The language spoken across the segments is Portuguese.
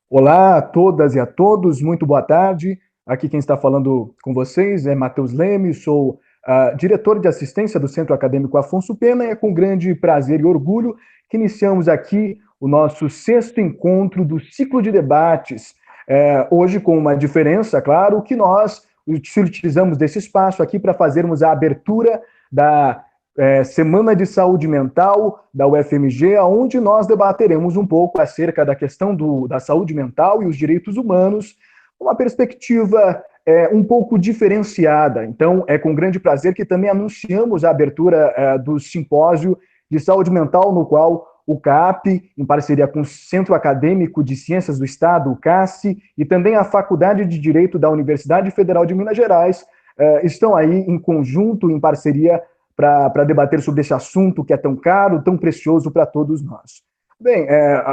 Olá a todas e a todos, muito boa tarde. Aqui quem está falando com vocês é Matheus Leme, sou diretor de assistência do Centro Acadêmico Afonso Pena e é com grande prazer e orgulho que iniciamos aqui o nosso sexto encontro do ciclo de debates. Hoje com uma diferença, claro, que nós utilizamos desse espaço aqui para fazermos a abertura da Semana de Saúde Mental da UFMG, onde nós debateremos um pouco acerca da questão da saúde mental e os direitos humanos, uma perspectiva um pouco diferenciada. Então, é com grande prazer que também anunciamos a abertura do simpósio de saúde mental, no qual o CAP, em parceria com o Centro Acadêmico de Ciências do Estado, o CACI, e também a Faculdade de Direito da Universidade Federal de Minas Gerais, estão aí em conjunto, em parceria, para debater sobre esse assunto que é tão caro, tão precioso para todos nós. Bem,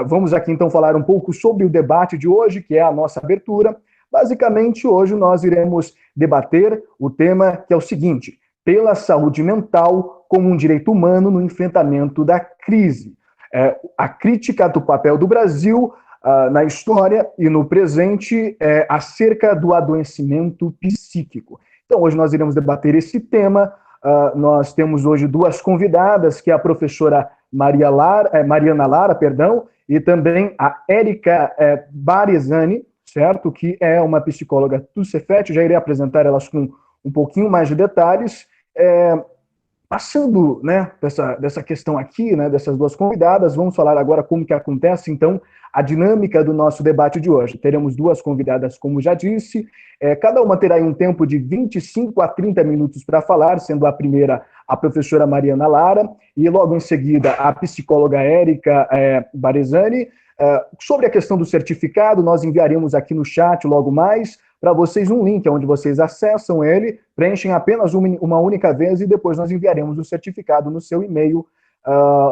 vamos aqui então falar um pouco sobre o debate de hoje, que é a nossa abertura. Basicamente, hoje nós iremos debater o tema que é o seguinte: pela saúde mental como um direito humano no enfrentamento da crise. A crítica do papel do Brasil na história e no presente acerca do adoecimento psíquico. Então, hoje nós iremos debater esse tema. Nós temos hoje duas convidadas, que é a professora Mariana Lara, e também a Érica Barizani, certo? Que é uma psicóloga do Cefet. Já irei apresentar elas com um pouquinho mais de detalhes. Passando, né, dessa questão aqui, né, dessas duas convidadas, vamos falar agora como que acontece, então, a dinâmica do nosso debate de hoje. Teremos duas convidadas, como já disse, cada uma terá um tempo de 25 a 30 minutos para falar, sendo a primeira a professora Mariana Lara, e logo em seguida a psicóloga Érica Barizani. Sobre a questão do certificado, nós enviaremos aqui no chat logo mais para vocês um link onde vocês acessam ele, preenchem apenas uma única vez e depois nós enviaremos o certificado no seu e-mail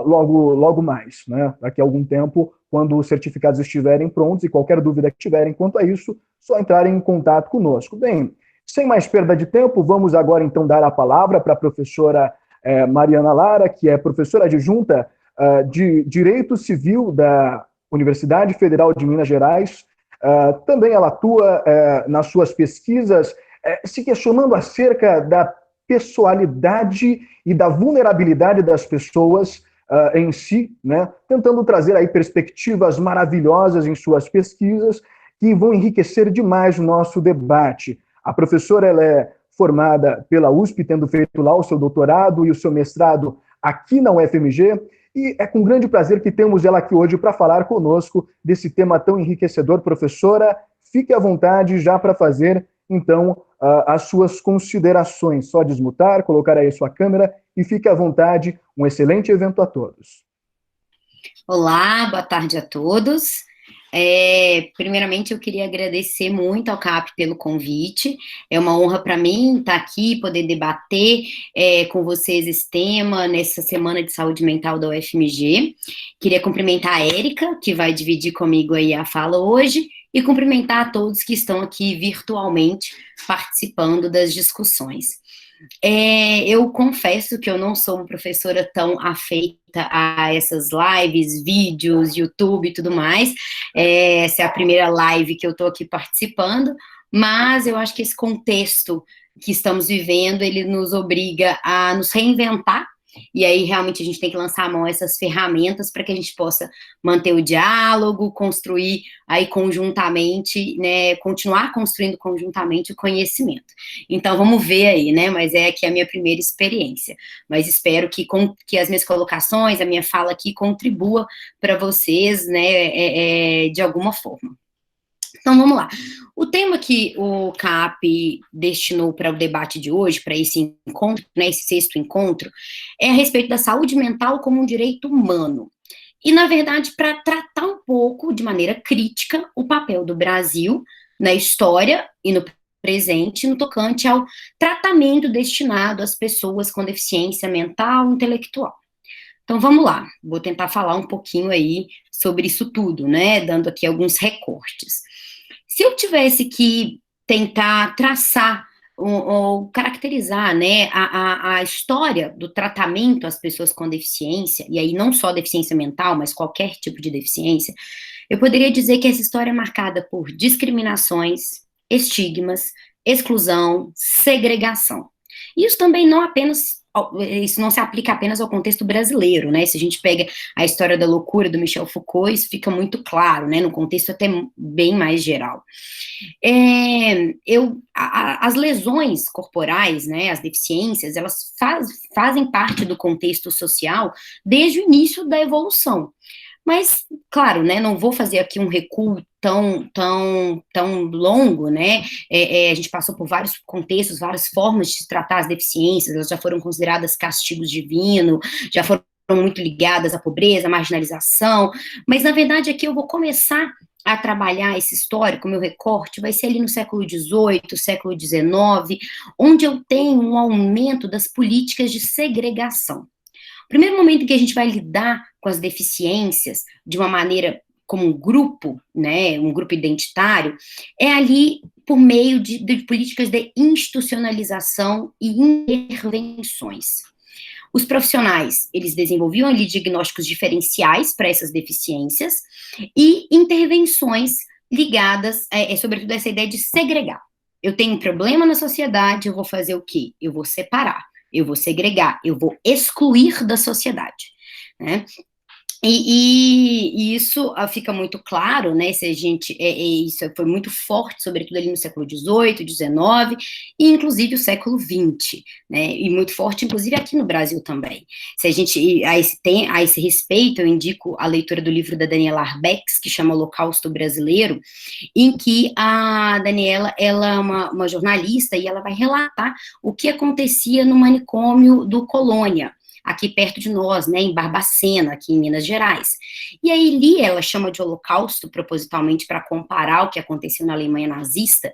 logo mais, né? Daqui a algum tempo, quando os certificados estiverem prontos e qualquer dúvida que tiverem quanto a isso, só entrarem em contato conosco. Bem, sem mais perda de tempo, vamos agora então dar a palavra para a professora Mariana Lara, que é professora adjunta de Direito Civil da Universidade Federal de Minas Gerais. Também ela atua nas suas pesquisas se questionando acerca da pessoalidade e da vulnerabilidade das pessoas em si, né? Tentando trazer aí perspectivas maravilhosas em suas pesquisas que vão enriquecer demais o nosso debate. A professora ela é formada pela USP, tendo feito lá o seu doutorado e o seu mestrado aqui na UFMG, e é com grande prazer que temos ela aqui hoje para falar conosco desse tema tão enriquecedor. Professora, fique à vontade já para fazer, então, as suas considerações. Só desmutar, colocar aí a sua câmera e fique à vontade. Um excelente evento a todos. Olá, boa tarde a todos. Primeiramente, eu queria agradecer muito ao CAP pelo convite. É uma honra para mim estar aqui, poder debater com vocês esse tema nessa Semana de Saúde Mental da UFMG. Queria cumprimentar a Érica, que vai dividir comigo aí a fala hoje, e cumprimentar a todos que estão aqui virtualmente participando das discussões. Eu confesso que eu não sou uma professora tão afeita a essas lives, vídeos, YouTube e tudo mais. Essa é a primeira live que eu estou aqui participando, mas eu acho que esse contexto que estamos vivendo, ele nos obriga a nos reinventar, e aí realmente a gente tem que lançar a mão a essas ferramentas para que a gente possa manter o diálogo, construir aí conjuntamente, né, continuar construindo conjuntamente o conhecimento. Então vamos ver aí, né, mas é aqui a minha primeira experiência, mas espero que as minhas colocações, a minha fala aqui contribua para vocês, né, de alguma forma. Então, vamos lá. O tema que o CAP destinou para o debate de hoje, para esse encontro, né, esse sexto encontro, é a respeito da saúde mental como um direito humano. E, na verdade, para tratar um pouco, de maneira crítica, o papel do Brasil na história e no presente, no tocante ao tratamento destinado às pessoas com deficiência mental e intelectual. Então, vamos lá. Vou tentar falar um pouquinho aí sobre isso tudo, né, dando aqui alguns recortes. Se eu tivesse que tentar traçar ou caracterizar, né, a história do tratamento às pessoas com deficiência, e aí não só deficiência mental, mas qualquer tipo de deficiência, eu poderia dizer que essa história é marcada por discriminações, estigmas, exclusão, segregação. Isso também não apenas, isso não se aplica apenas ao contexto brasileiro, né? Se a gente pega a história da loucura do Michel Foucault, isso fica muito claro, né? No contexto até bem mais geral. As lesões corporais, né, as deficiências, elas fazem parte do contexto social desde o início da evolução. Mas, claro, né, não vou fazer aqui um recuo tão longo, né, a gente passou por vários contextos, várias formas de se tratar as deficiências, elas já foram consideradas castigos divinos, já foram muito ligadas à pobreza, à marginalização, mas, na verdade, aqui eu vou começar a trabalhar esse histórico, meu recorte, vai ser ali no século XVIII, século XIX, onde eu tenho um aumento das políticas de segregação. O primeiro momento em que a gente vai lidar com as deficiências de uma maneira como um grupo, né, um grupo identitário, é ali por meio de políticas de institucionalização e intervenções. Os profissionais, eles desenvolviam ali diagnósticos diferenciais para essas deficiências e intervenções ligadas, sobretudo, a essa ideia de segregar. Eu tenho um problema na sociedade, eu vou fazer o quê? Eu vou separar, eu vou segregar, eu vou excluir da sociedade, né? E isso fica muito claro, né, se a gente, isso foi muito forte, sobretudo ali no século XVIII, XIX, e inclusive o século XX, né, e muito forte, inclusive aqui no Brasil também. Se a gente, a esse respeito, eu indico a leitura do livro da Daniela Arbex, que chama Holocausto Brasileiro, em que a Daniela, ela é uma jornalista, e ela vai relatar o que acontecia no manicômio do Colônia, aqui perto de nós, né, em Barbacena, aqui em Minas Gerais. E aí, ali, ela chama de holocausto, propositalmente, para comparar o que aconteceu na Alemanha nazista,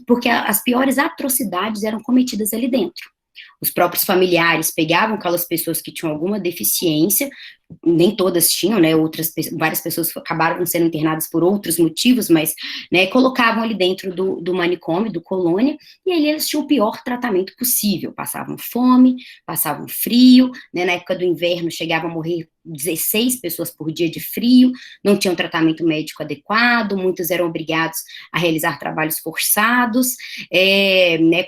porque as piores atrocidades eram cometidas ali dentro. Os próprios familiares pegavam aquelas pessoas que tinham alguma deficiência, nem todas tinham, né, várias pessoas acabaram sendo internadas por outros motivos, mas, né, colocavam ali dentro do manicômio, do Colônia, e aí eles tinham o pior tratamento possível, passavam fome, passavam frio, né, na época do inverno chegavam a morrer 16 pessoas por dia de frio, não tinham tratamento médico adequado, muitos eram obrigados a realizar trabalhos forçados, né,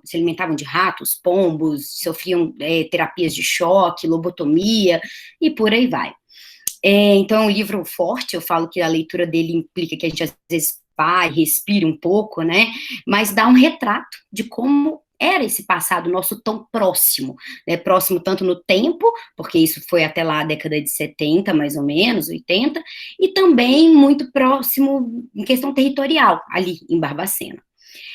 se alimentavam de ratos, pombos, sofriam terapias de choque, lobotomia, e por aí vai. Então, é um livro forte, eu falo que a leitura dele implica que a gente, às vezes, pare, respire um pouco, né, mas dá um retrato de como era esse passado nosso tão próximo, né, próximo tanto no tempo, porque isso foi até lá a década de 70, mais ou menos, 80, e também muito próximo em questão territorial, ali em Barbacena.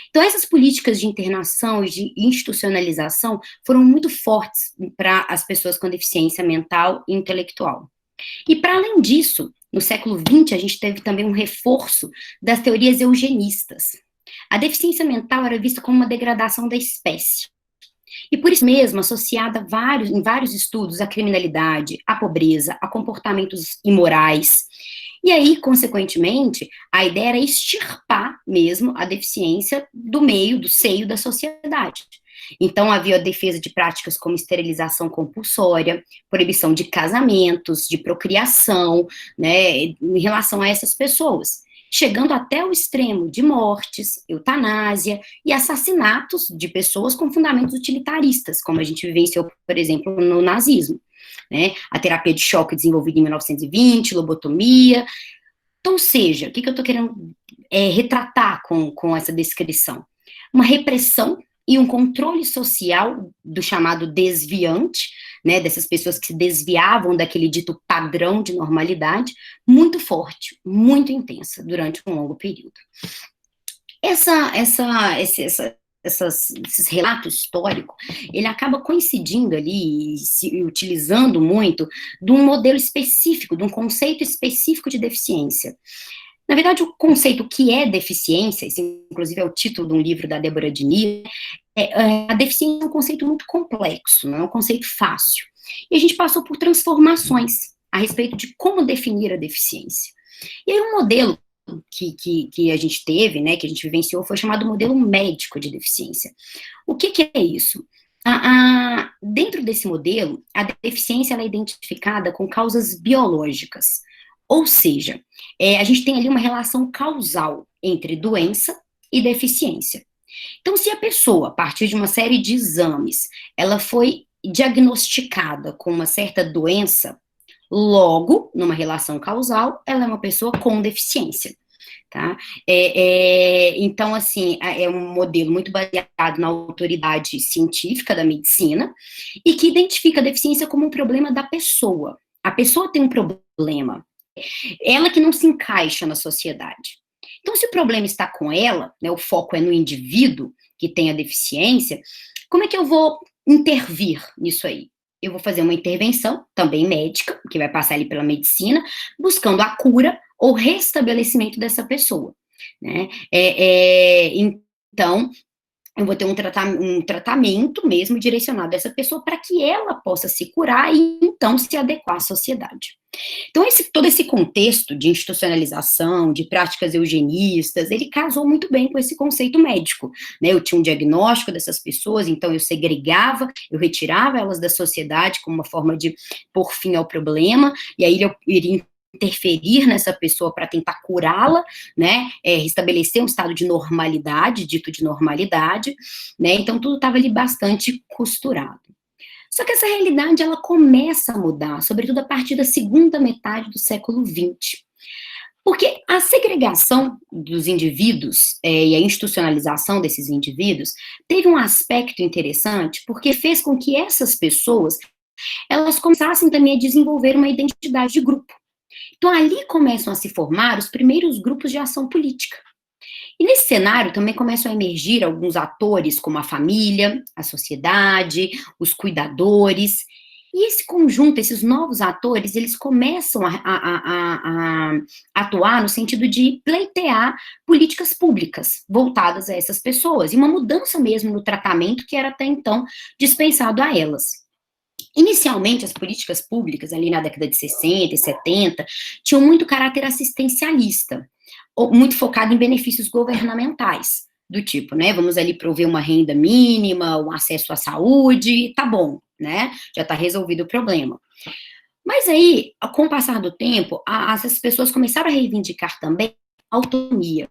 Então, essas políticas de internação e de institucionalização foram muito fortes para as pessoas com deficiência mental e intelectual. E, para além disso, no século XX, a gente teve também um reforço das teorias eugenistas. A deficiência mental era vista como uma degradação da espécie. E por isso mesmo, associada em vários estudos à criminalidade, à pobreza, a comportamentos imorais. E aí, consequentemente, a ideia era extirpar mesmo a deficiência do meio, do seio da sociedade. Então, havia a defesa de práticas como esterilização compulsória, proibição de casamentos, de procriação, né, em relação a essas pessoas, chegando até o extremo de mortes, eutanásia e assassinatos de pessoas com fundamentos utilitaristas, como a gente vivenciou, por exemplo, no nazismo, né? A terapia de choque desenvolvida em 1920, lobotomia. Então, seja, o que eu estou querendo retratar com essa descrição? Uma repressão e um controle social do chamado desviante, né, dessas pessoas que se desviavam daquele dito padrão de normalidade, muito forte, muito intensa, durante um longo período. Esses relatos históricos, ele acaba coincidindo ali, se utilizando muito, de um modelo específico, de um conceito específico de deficiência. Na verdade, o conceito que é deficiência, esse inclusive é o título de um livro da Débora Diniz, a deficiência é um conceito muito complexo, não é um conceito fácil. E a gente passou por transformações a respeito de como definir a deficiência. E aí um modelo que a gente teve, né, que a gente vivenciou, foi chamado modelo médico de deficiência. O que é isso? Dentro desse modelo, a deficiência ela é identificada com causas biológicas, ou seja, a gente tem ali uma relação causal entre doença e deficiência. Então, se a pessoa, a partir de uma série de exames, ela foi diagnosticada com uma certa doença, logo, numa relação causal, ela é uma pessoa com deficiência. Tá? Então, assim, é um modelo muito baseado na autoridade científica da medicina e que identifica a deficiência como um problema da pessoa. A pessoa tem um problema, ela que não se encaixa na sociedade. Então, se o problema está com ela, né, o foco é no indivíduo que tem a deficiência, como é que eu vou intervir nisso aí? Eu vou fazer uma intervenção, também médica, que vai passar ali pela medicina, buscando a cura ou restabelecimento dessa pessoa, né? Então, eu vou ter um tratamento mesmo direcionado a essa pessoa para que ela possa se curar e, então, se adequar à sociedade. Então, todo esse contexto de institucionalização, de práticas eugenistas, ele casou muito bem com esse conceito médico, né? Eu tinha um diagnóstico dessas pessoas, então eu segregava, eu retirava elas da sociedade como uma forma de pôr fim ao problema, e aí eu iria interferir nessa pessoa para tentar curá-la, né, restabelecer um estado de normalidade, dito de normalidade, né, então tudo estava ali bastante costurado. Só que essa realidade, ela começa a mudar, sobretudo a partir da segunda metade do século XX. Porque a segregação dos indivíduos e a institucionalização desses indivíduos teve um aspecto interessante, porque fez com que essas pessoas, elas começassem também a desenvolver uma identidade de grupo. Então, ali começam a se formar os primeiros grupos de ação política. E nesse cenário também começam a emergir alguns atores, como a família, a sociedade, os cuidadores. E esse conjunto, esses novos atores, eles começam a atuar no sentido de pleitear políticas públicas voltadas a essas pessoas, e uma mudança mesmo no tratamento que era até então dispensado a elas. Inicialmente, as políticas públicas, ali na década de 60 e 70, tinham muito caráter assistencialista, muito focado em benefícios governamentais, do tipo, né, vamos ali prover uma renda mínima, um acesso à saúde, tá bom, né, já tá resolvido o problema. Mas aí, com o passar do tempo, as pessoas começaram a reivindicar também autonomia,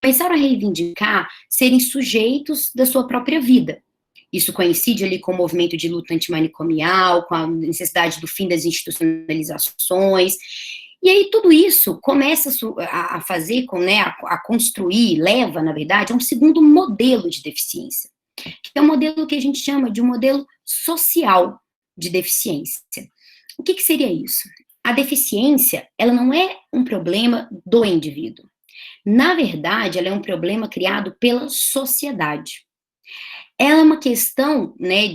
começaram a reivindicar serem sujeitos da sua própria vida. Isso coincide ali com o movimento de luta antimanicomial, com a necessidade do fim das institucionalizações. E aí tudo isso começa a fazer, né, a construir, leva, na verdade, a um segundo modelo de deficiência, que é um modelo que a gente chama de um modelo social de deficiência. O que seria isso? A deficiência, ela não é um problema do indivíduo. Na verdade, ela é um problema criado pela sociedade. Ela é uma questão, né,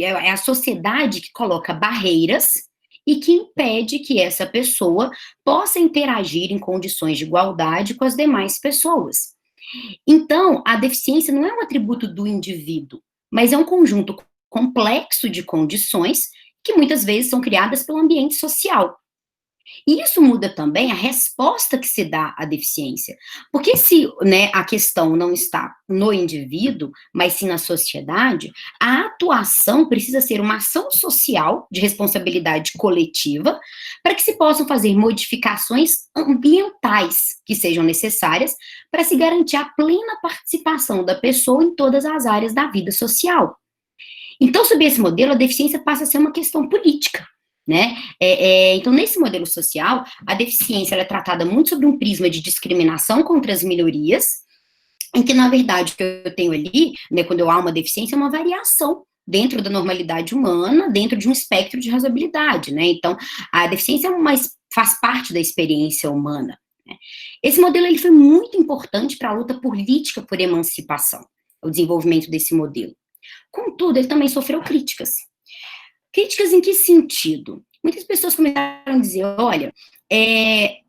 é a sociedade que coloca barreiras e que impede que essa pessoa possa interagir em condições de igualdade com as demais pessoas. Então, a deficiência não é um atributo do indivíduo, mas é um conjunto complexo de condições que muitas vezes são criadas pelo ambiente social. E isso muda também a resposta que se dá à deficiência. Porque se, né, a questão não está no indivíduo, mas sim na sociedade, a atuação precisa ser uma ação social de responsabilidade coletiva para que se possam fazer modificações ambientais que sejam necessárias para se garantir a plena participação da pessoa em todas as áreas da vida social. Então, sob esse modelo, a deficiência passa a ser uma questão política. Né? Então, nesse modelo social, a deficiência ela é tratada muito sobre um prisma de discriminação contra as minorias, em que, na verdade, o que eu tenho ali, né, quando há uma deficiência, é uma variação dentro da normalidade humana, dentro de um espectro de razoabilidade, né? Então, a deficiência faz parte da experiência humana. Né? Esse modelo ele foi muito importante para a luta política por emancipação, o desenvolvimento desse modelo. Contudo, ele também sofreu críticas. Críticas em que sentido? Muitas pessoas começaram a dizer, olha,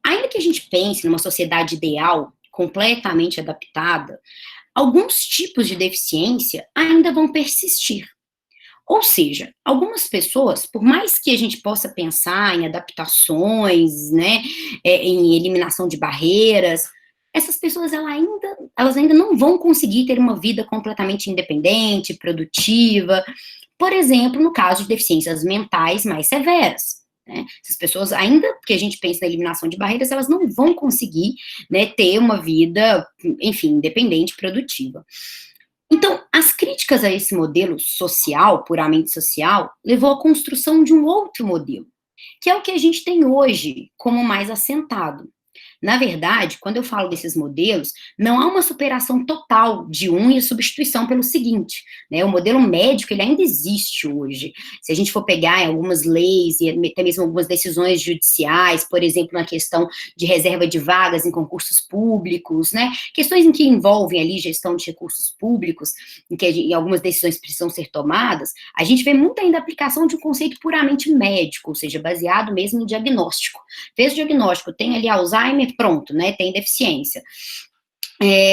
ainda que a gente pense numa sociedade ideal, completamente adaptada, alguns tipos de deficiência ainda vão persistir. Ou seja, algumas pessoas, por mais que a gente possa pensar em adaptações, né, em eliminação de barreiras, essas pessoas elas ainda não vão conseguir ter uma vida completamente independente, produtiva, por exemplo, no caso de deficiências mentais mais severas. Né? Essas pessoas, ainda que a gente pense na eliminação de barreiras, elas não vão conseguir, né, ter uma vida, enfim, independente, produtiva. Então, as críticas a esse modelo social, puramente social, levou à construção de um outro modelo, que é o que a gente tem hoje como mais assentado. Na verdade, quando eu falo desses modelos, não há uma superação total de um e substituição pelo seguinte, né? O modelo médico, ele ainda existe hoje. Se a gente for pegar em algumas leis e até mesmo algumas decisões judiciais, por exemplo, na questão de reserva de vagas em concursos públicos, né? Questões em que envolvem ali gestão de recursos públicos, em que algumas decisões precisam ser tomadas, a gente vê muito ainda a aplicação de um conceito puramente médico, ou seja, baseado mesmo em diagnóstico. Fez o diagnóstico, tem ali Alzheimer, pronto, né, tem deficiência.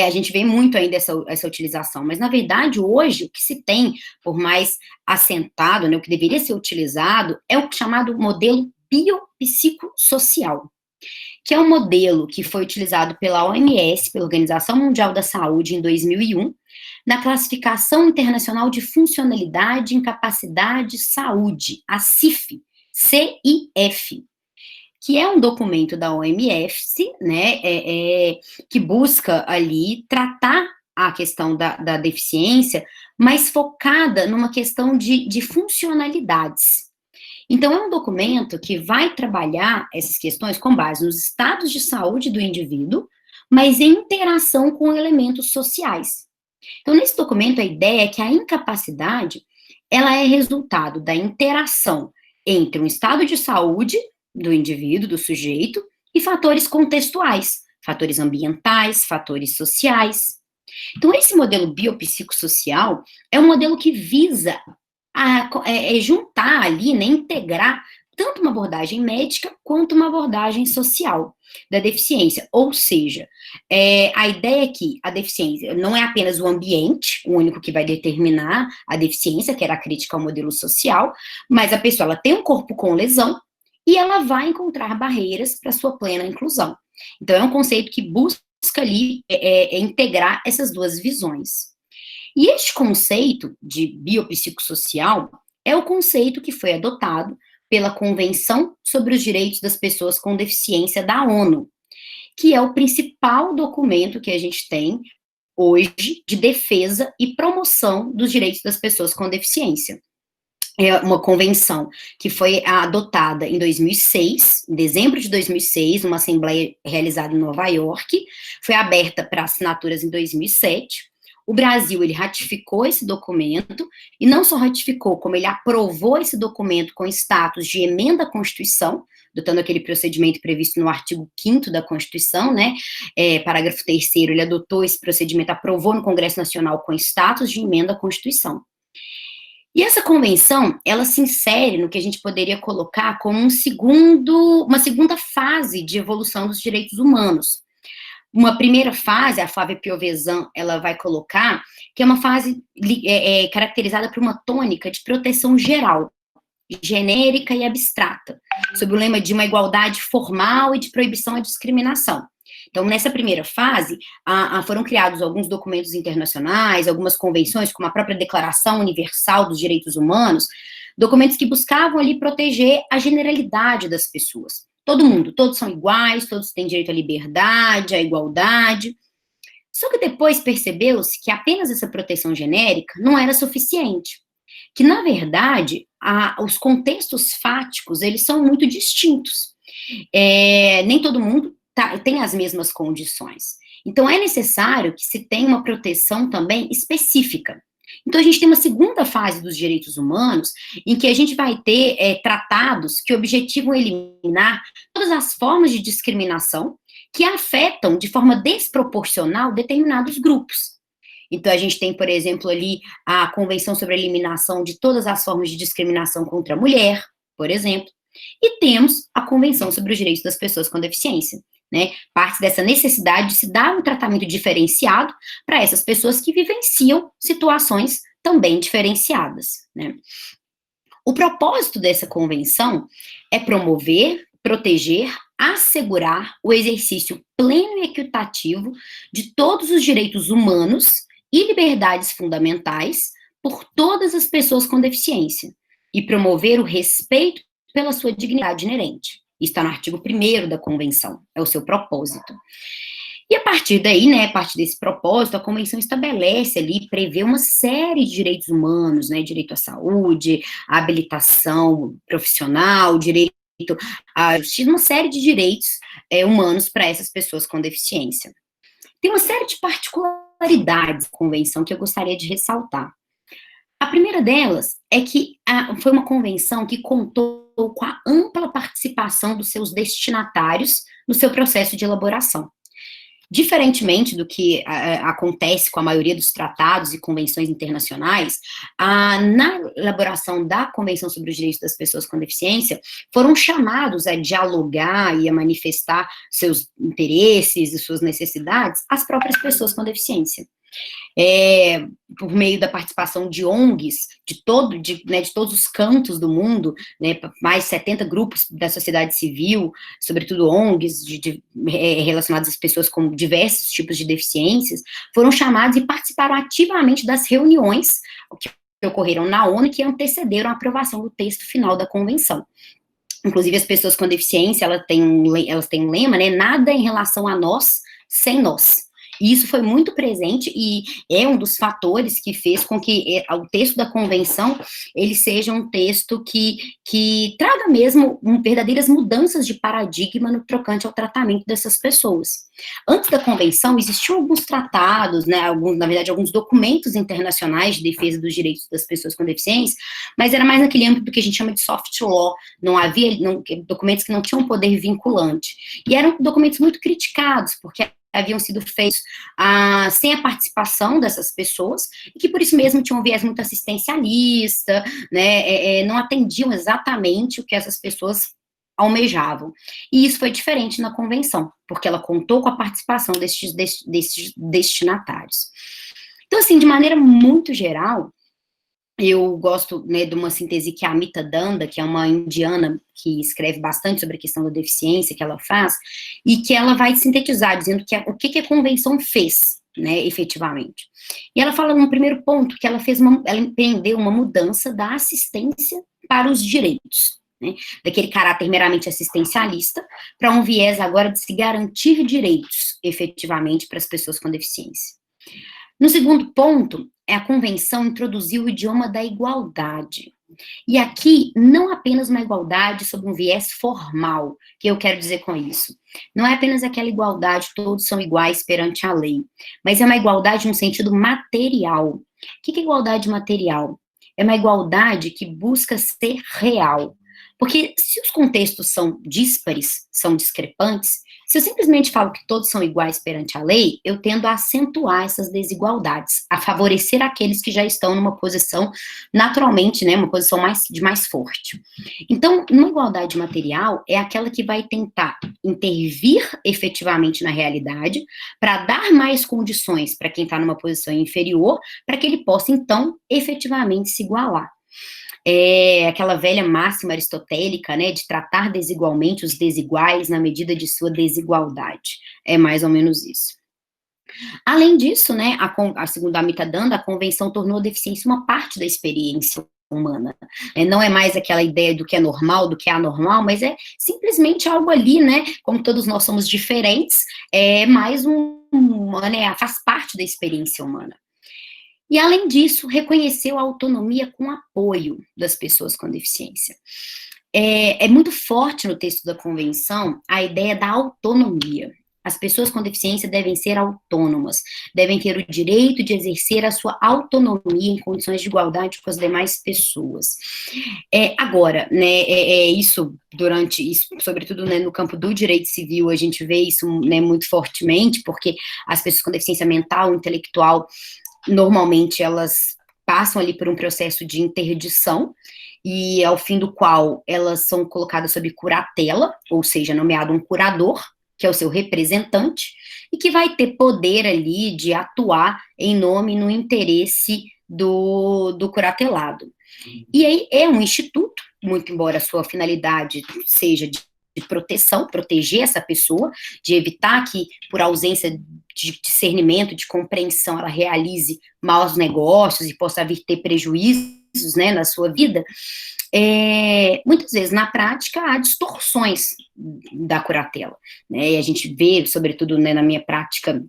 A gente vê muito ainda essa utilização, mas na verdade hoje o que se tem por mais assentado, né, o que deveria ser utilizado é o chamado modelo biopsicossocial, que é um modelo que foi utilizado pela OMS, pela Organização Mundial da Saúde, em 2001, na Classificação Internacional de Funcionalidade, Incapacidade e Saúde, a CIF, CIF, que é um documento da OMS, né, que busca ali tratar a questão da deficiência, mas focada numa questão de funcionalidades. Então, é um documento que vai trabalhar essas questões com base nos estados de saúde do indivíduo, mas em interação com elementos sociais. Então, nesse documento, a ideia é que a incapacidade, ela é resultado da interação entre um estado de saúde do indivíduo, do sujeito, e fatores contextuais, fatores ambientais, fatores sociais. Então, esse modelo biopsicossocial é um modelo que visa juntar ali, né, integrar tanto uma abordagem médica quanto uma abordagem social da deficiência. Ou seja, a ideia é que a deficiência não é apenas o ambiente, o único que vai determinar a deficiência, que era a crítica ao modelo social, mas a pessoa ela tem um corpo com lesão e ela vai encontrar barreiras para sua plena inclusão. Então, é um conceito que busca ali integrar essas duas visões. E este conceito de biopsicossocial é o conceito que foi adotado pela Convenção sobre os Direitos das Pessoas com Deficiência da ONU, que é o principal documento que a gente tem hoje de defesa e promoção dos direitos das pessoas com deficiência. É uma convenção que foi adotada em 2006, em dezembro de 2006, numa assembleia realizada em Nova York, foi aberta para assinaturas em 2007. O Brasil, ele ratificou esse documento, e não só ratificou, como ele aprovou esse documento com status de emenda à Constituição, adotando aquele procedimento previsto no artigo 5º da Constituição, né, parágrafo 3º, ele adotou esse procedimento, aprovou no Congresso Nacional com status de emenda à Constituição. E essa convenção, ela se insere no que a gente poderia colocar como uma segunda fase de evolução dos direitos humanos. Uma primeira fase, a Flávia Piovesan, ela vai colocar, que é uma fase caracterizada por uma tônica de proteção geral, genérica e abstrata, sob o lema de uma igualdade formal e de proibição à discriminação. Então, nessa primeira fase, foram criados alguns documentos internacionais, algumas convenções, como a própria Declaração Universal dos Direitos Humanos, documentos que buscavam ali proteger a generalidade das pessoas. Todo mundo, todos são iguais, todos têm direito à liberdade, à igualdade. Só que depois percebeu-se que apenas essa proteção genérica não era suficiente. Que, na verdade, os contextos fáticos, eles são muito distintos. Nem todo mundo tem as mesmas condições. Então, é necessário que se tenha uma proteção também específica. Então, a gente tem uma segunda fase dos direitos humanos, em que a gente vai ter tratados que objetivam eliminar todas as formas de discriminação que afetam de forma desproporcional determinados grupos. Então, a gente tem, por exemplo, ali a Convenção sobre a Eliminação de todas as formas de discriminação contra a mulher, por exemplo, e temos a Convenção sobre os Direitos das Pessoas com Deficiência, né? Parte dessa necessidade de se dar um tratamento diferenciado para essas pessoas que vivenciam situações também diferenciadas, né? O propósito dessa convenção é promover, proteger, assegurar o exercício pleno e equitativo de todos os direitos humanos e liberdades fundamentais por todas as pessoas com deficiência e promover o respeito pela sua dignidade inerente. Isso está no artigo 1º da Convenção, é o seu propósito. E a partir daí, né, a partir desse propósito, a Convenção estabelece ali, prevê uma série de direitos humanos, né, direito à saúde, à habilitação profissional, direito à justiça, uma série de direitos humanos para essas pessoas com deficiência. Tem uma série de particularidades da Convenção que eu gostaria de ressaltar. A primeira delas é que foi uma convenção que contou com a ampla participação dos seus destinatários no seu processo de elaboração. Diferentemente do que acontece com a maioria dos tratados e convenções internacionais, na elaboração da Convenção sobre os Direitos das Pessoas com Deficiência, foram chamados a dialogar e a manifestar seus interesses e suas necessidades as próprias pessoas com deficiência. Por meio da participação de ONGs, de todos os cantos do mundo, né, mais 70 grupos da sociedade civil, sobretudo ONGs relacionadas às pessoas com diversos tipos de deficiências, foram chamados e participaram ativamente das reuniões que ocorreram na ONU que antecederam a aprovação do texto final da convenção. Inclusive, as pessoas com deficiência, elas têm um lema, né, nada em relação a nós, sem nós. E isso foi muito presente e é um dos fatores que fez com que o texto da convenção, ele seja um texto que traga mesmo verdadeiras mudanças de paradigma no tocante ao tratamento dessas pessoas. Antes da convenção, existiam alguns tratados, né, na verdade, alguns documentos internacionais de defesa dos direitos das pessoas com deficiência, mas era mais naquele âmbito que a gente chama de soft law, não havia documentos que não tinham poder vinculante. E eram documentos muito criticados, porque haviam sido feitos sem a participação dessas pessoas, e que por isso mesmo tinham um viés muito assistencialista, né, não atendiam exatamente o que essas pessoas almejavam. E isso foi diferente na convenção, porque ela contou com a participação desses destinatários. Então, assim, de maneira muito geral, eu gosto, né, de uma síntese que a Amita Dhanda, que é uma indiana que escreve bastante sobre a questão da deficiência, que ela faz, e que ela vai sintetizar, dizendo o que a convenção fez, né, efetivamente. E ela fala, no primeiro ponto, que ela empreendeu uma mudança da assistência para os direitos, né, daquele caráter meramente assistencialista, para um viés agora de se garantir direitos, efetivamente, para as pessoas com deficiência. No segundo ponto, a convenção introduziu o idioma da igualdade. E aqui, não apenas uma igualdade sob um viés formal, que eu quero dizer com isso. Não é apenas aquela igualdade, todos são iguais perante a lei, mas é uma igualdade no sentido material. O que é igualdade material? É uma igualdade que busca ser real. Porque se os contextos são díspares, são discrepantes, se eu simplesmente falo que todos são iguais perante a lei, eu tendo a acentuar essas desigualdades, a favorecer aqueles que já estão numa posição, naturalmente, né, uma posição mais forte. Então, uma igualdade material é aquela que vai tentar intervir efetivamente na realidade, para dar mais condições para quem está numa posição inferior, para que ele possa, então, efetivamente se igualar. Aquela velha máxima aristotélica, né, de tratar desigualmente os desiguais na medida de sua desigualdade. É mais ou menos isso. Além disso, né, segundo a Amita Dhanda, a convenção tornou a deficiência uma parte da experiência humana. Não é mais aquela ideia do que é normal, do que é anormal, mas é simplesmente algo ali, né, como todos nós somos diferentes, né, faz parte da experiência humana. E, além disso, reconheceu a autonomia com apoio das pessoas com deficiência. É muito forte no texto da convenção a ideia da autonomia. As pessoas com deficiência devem ser autônomas, devem ter o direito de exercer a sua autonomia em condições de igualdade com as demais pessoas. Agora, né, sobretudo, né, no campo do direito civil, a gente vê isso, né, muito fortemente, porque as pessoas com deficiência mental, intelectual, normalmente elas passam ali por um processo de interdição, e ao fim do qual elas são colocadas sob curatela, ou seja, nomeado um curador, que é o seu representante, e que vai ter poder ali de atuar em nome e no interesse do curatelado. E aí é um instituto, muito embora a sua finalidade seja de proteção, proteger essa pessoa, de evitar que, por ausência de discernimento, de compreensão, ela realize maus negócios e possa vir ter prejuízos, né, na sua vida. Muitas vezes, na prática, há distorções da curatela, né, e a gente vê, sobretudo, né, na minha prática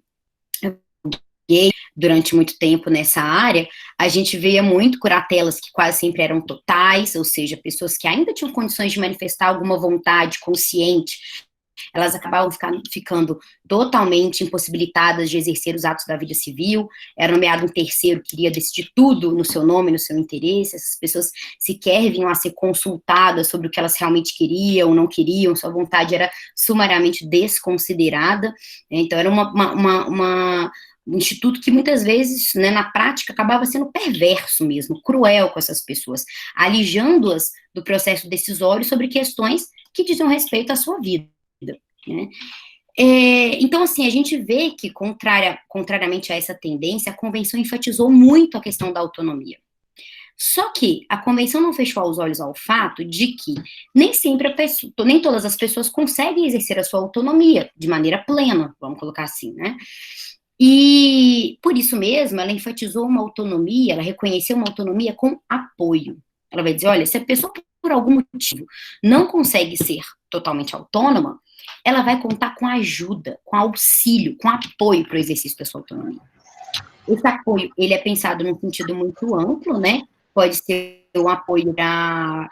durante muito tempo nessa área, a gente via muito curatelas que quase sempre eram totais, ou seja, pessoas que ainda tinham condições de manifestar alguma vontade consciente, elas acabavam ficando totalmente impossibilitadas de exercer os atos da vida civil, era nomeado um terceiro que iria decidir tudo no seu nome, no seu interesse, essas pessoas sequer vinham a ser consultadas sobre o que elas realmente queriam ou não queriam, sua vontade era sumariamente desconsiderada, então era um instituto que muitas vezes, né, na prática, acabava sendo perverso mesmo, cruel com essas pessoas, alijando-as do processo decisório sobre questões que diziam respeito à sua vida, né? Então, assim, a gente vê que, contrariamente a essa tendência, a convenção enfatizou muito a questão da autonomia. Só que a convenção não fechou os olhos ao fato de que nem sempre nem todas as pessoas conseguem exercer a sua autonomia de maneira plena, vamos colocar assim, né? E, por isso mesmo, ela enfatizou uma autonomia, ela reconheceu uma autonomia com apoio. Ela vai dizer, olha, se a pessoa, por algum motivo, não consegue ser totalmente autônoma, ela vai contar com ajuda, com auxílio, com apoio para o exercício da sua autonomia. Esse apoio, ele é pensado num sentido muito amplo, né? Pode ser um apoio para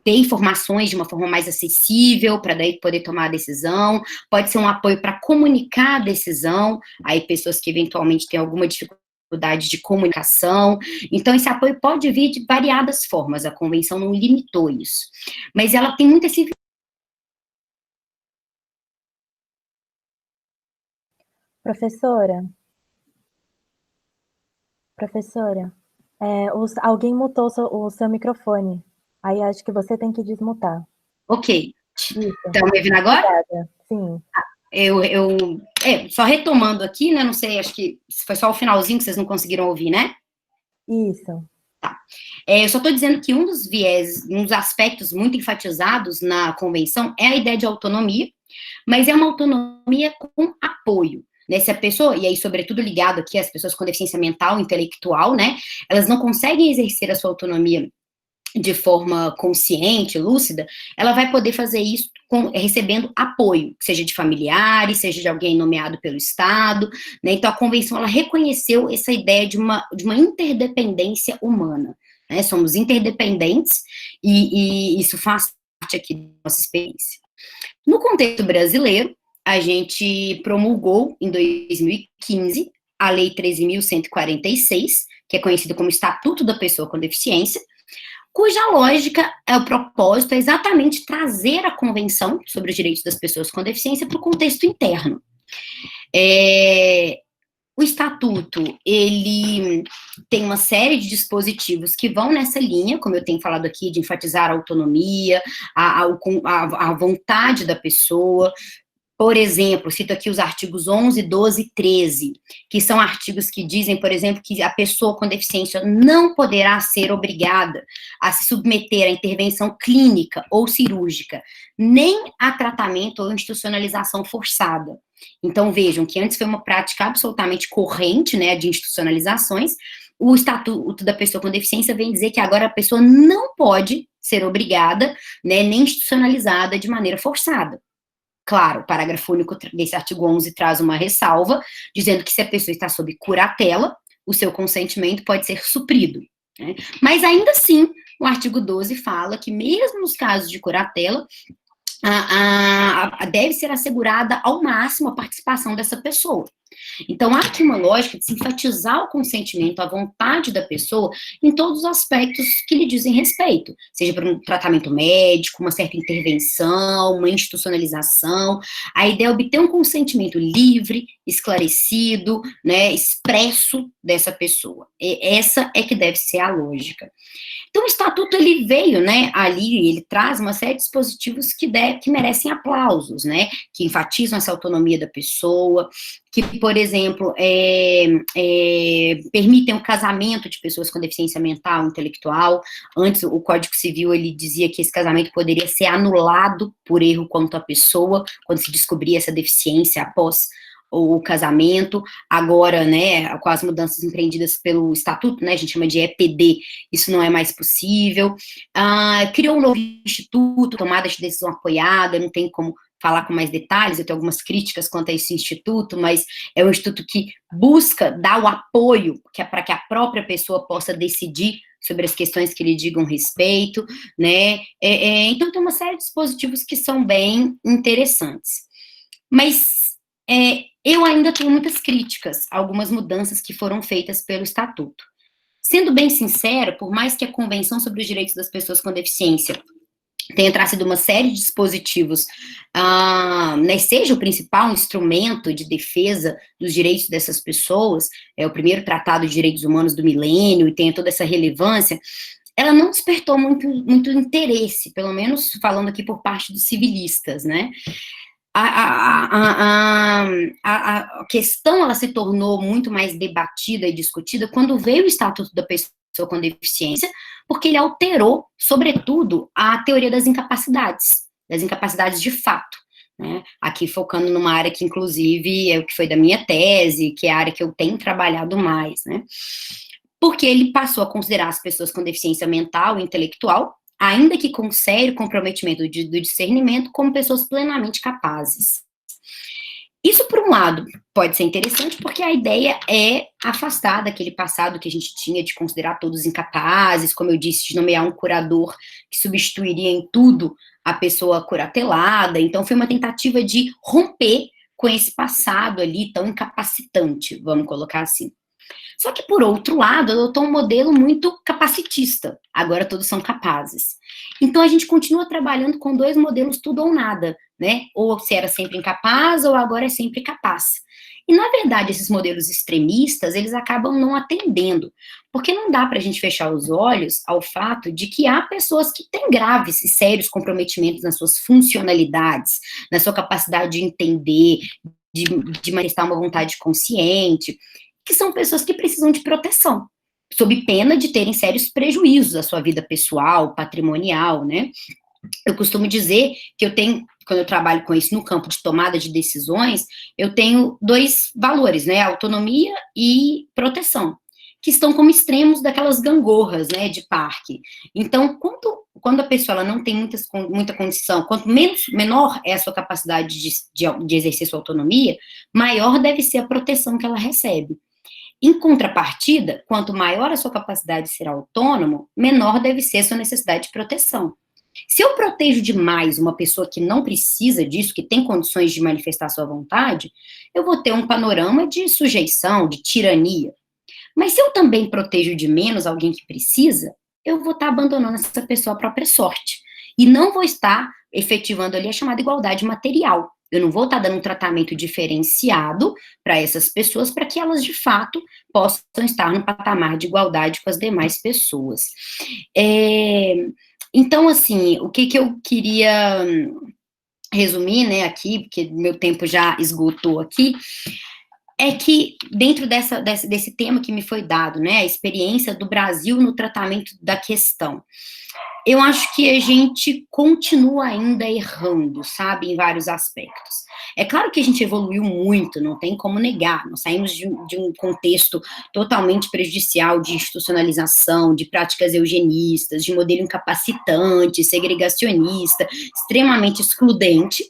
ter informações de uma forma mais acessível, para daí poder tomar a decisão, pode ser um apoio para comunicar a decisão, aí pessoas que eventualmente têm alguma dificuldade de comunicação, então esse apoio pode vir de variadas formas, a convenção não limitou isso, mas ela tem muito esse... Professora, alguém mutou o seu microfone. Aí acho que você tem que desmutar. Ok. Isso. Estão me ouvindo agora? Obrigada. Sim. Só retomando aqui, né, não sei, acho que foi só o finalzinho que vocês não conseguiram ouvir, né? Isso. Tá. Eu só estou dizendo que um dos aspectos muito enfatizados na convenção é a ideia de autonomia, mas é uma autonomia com apoio. Né, se a pessoa, e aí sobretudo ligado aqui às pessoas com deficiência mental, intelectual, né, elas não conseguem exercer a sua autonomia de forma consciente, lúcida, ela vai poder fazer isso recebendo apoio, seja de familiares, seja de alguém nomeado pelo Estado, né, então a convenção, ela reconheceu essa ideia de uma interdependência humana, né, somos interdependentes, e isso faz parte aqui da nossa experiência. No contexto brasileiro, a gente promulgou, em 2015, a Lei 13.146, que é conhecida como Estatuto da Pessoa com Deficiência, cuja lógica, o propósito é exatamente trazer a Convenção sobre os Direitos das Pessoas com Deficiência para o contexto interno. O Estatuto, ele tem uma série de dispositivos que vão nessa linha, como eu tenho falado aqui, de enfatizar a autonomia, a vontade da pessoa. Por exemplo, cito aqui os artigos 11, 12 e 13, que são artigos que dizem, por exemplo, que a pessoa com deficiência não poderá ser obrigada a se submeter à intervenção clínica ou cirúrgica, nem a tratamento ou institucionalização forçada. Então, vejam que antes foi uma prática absolutamente corrente, né, de institucionalizações. O Estatuto da Pessoa com Deficiência vem dizer que agora a pessoa não pode ser obrigada, né, nem institucionalizada de maneira forçada. Claro, o parágrafo único desse artigo 11 traz uma ressalva, dizendo que se a pessoa está sob curatela, o seu consentimento pode ser suprido, né? Mas ainda assim, o artigo 12 fala que mesmo nos casos de curatela, deve ser assegurada ao máximo a participação dessa pessoa. Então, há aqui uma lógica de se enfatizar o consentimento, a vontade da pessoa em todos os aspectos que lhe dizem respeito, seja para um tratamento médico, uma certa intervenção, uma institucionalização. A ideia é obter um consentimento livre, esclarecido, né, expresso dessa pessoa. Essa é que deve ser a lógica. Então, o Estatuto, ele veio, né, ali, ele traz uma série de dispositivos que merecem aplausos, né, que enfatizam essa autonomia da pessoa, que, por por exemplo, permitem o casamento de pessoas com deficiência mental, intelectual. Antes, o Código Civil, ele dizia que esse casamento poderia ser anulado por erro contra a pessoa, quando se descobria essa deficiência após o casamento. Agora, né, com as mudanças empreendidas pelo Estatuto, né, a gente chama de EPD, isso não é mais possível. Criou um novo instituto, tomada de decisão apoiada, não tem como falar com mais detalhes, eu tenho algumas críticas quanto a esse instituto, mas é um instituto que busca dar o apoio para que a própria pessoa possa decidir sobre as questões que lhe digam respeito, né, então tem uma série de dispositivos que são bem interessantes. Mas eu ainda tenho muitas críticas a algumas mudanças que foram feitas pelo Estatuto. Sendo bem sincero, por mais que a Convenção sobre os Direitos das Pessoas com Deficiência tenha trazido uma série de dispositivos, né, seja o principal instrumento de defesa dos direitos dessas pessoas, é o primeiro Tratado de Direitos Humanos do milênio, e tenha toda essa relevância, ela não despertou muito interesse, pelo menos falando aqui por parte dos civilistas, né? A questão, ela se tornou muito mais debatida e discutida quando veio o Estatuto da Pessoa com Deficiência, porque ele alterou, sobretudo, a teoria das incapacidades de fato, né? Aqui focando numa área que, inclusive, é o que foi da minha tese, que é a área que eu tenho trabalhado mais, né? Porque ele passou a considerar as pessoas com deficiência mental e intelectual, ainda que com sério comprometimento do discernimento, como pessoas plenamente capazes. Isso, por um lado, pode ser interessante, porque a ideia é afastar daquele passado que a gente tinha de considerar todos incapazes, como eu disse, de nomear um curador que substituiria em tudo a pessoa curatelada. Então, foi uma tentativa de romper com esse passado ali tão incapacitante, vamos colocar assim. Só que, por outro lado, adotou um modelo muito capacitista. Agora todos são capazes. Então, a gente continua trabalhando com dois modelos tudo ou nada, né? Ou se era sempre incapaz, ou agora é sempre capaz. E, na verdade, esses modelos extremistas, eles acabam não atendendo. Porque não dá para a gente fechar os olhos ao fato de que há pessoas que têm graves e sérios comprometimentos nas suas funcionalidades, na sua capacidade de entender, de manifestar uma vontade consciente, que são pessoas que precisam de proteção, sob pena de terem sérios prejuízos à sua vida pessoal, patrimonial, né? Eu costumo dizer que eu tenho, quando eu trabalho com isso no campo de tomada de decisões, eu tenho dois valores, né? Autonomia e proteção, que estão como extremos daquelas gangorras, né, de parque. Então, quando a pessoa ela não tem muita condição, quanto menor é a sua capacidade de exercer sua autonomia, maior deve ser a proteção que ela recebe. Em contrapartida, quanto maior a sua capacidade de ser autônomo, menor deve ser a sua necessidade de proteção. Se eu protejo demais uma pessoa que não precisa disso, que tem condições de manifestar sua vontade, eu vou ter um panorama de sujeição, de tirania. Mas se eu também protejo de menos alguém que precisa, eu vou estar abandonando essa pessoa à própria sorte. E não vou estar efetivando ali a chamada igualdade material. Eu não vou estar dando um tratamento diferenciado para essas pessoas, para que elas, de fato, possam estar no patamar de igualdade com as demais pessoas. Então, assim, o que eu queria resumir, né, aqui, porque meu tempo já esgotou aqui, é que dentro desse tema que me foi dado, né, a experiência do Brasil no tratamento da questão, eu acho que a gente continua ainda errando, sabe, em vários aspectos. É claro que a gente evoluiu muito, não tem como negar, nós saímos de um contexto totalmente prejudicial de institucionalização, de práticas eugenistas, de modelo incapacitante, segregacionista, extremamente excludente.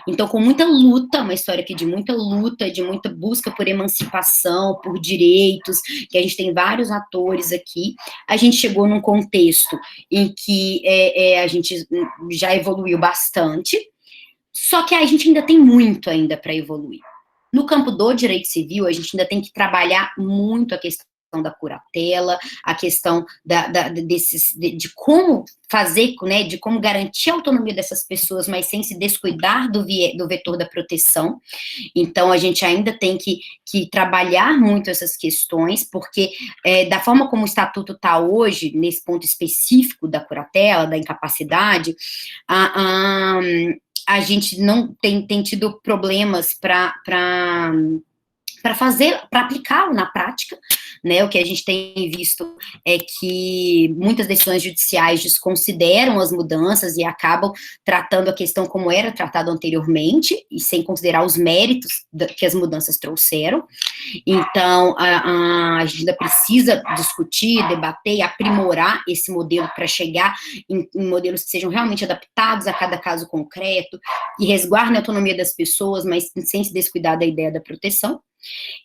Então, com muita luta, uma história aqui de muita luta, de muita busca por emancipação, por direitos, que a gente tem vários atores aqui, a gente chegou num contexto em que a gente já evoluiu bastante, só que a gente ainda tem muito ainda para evoluir. No campo do direito civil, a gente ainda tem que trabalhar muito a questão da curatela, a questão de como fazer, né, de como garantir a autonomia dessas pessoas, mas sem se descuidar do vetor da proteção. Então, a gente ainda tem que trabalhar muito essas questões, porque da forma como o Estatuto está hoje, nesse ponto específico da curatela, da incapacidade, a gente não tem tido problemas para para aplicá-lo na prática, né? O que a gente tem visto é que muitas decisões judiciais desconsideram as mudanças e acabam tratando a questão como era tratado anteriormente, e sem considerar os méritos que as mudanças trouxeram. Então, a gente ainda precisa discutir, debater e aprimorar esse modelo para chegar em modelos que sejam realmente adaptados a cada caso concreto e resguardem a autonomia das pessoas, mas sem se descuidar da ideia da proteção.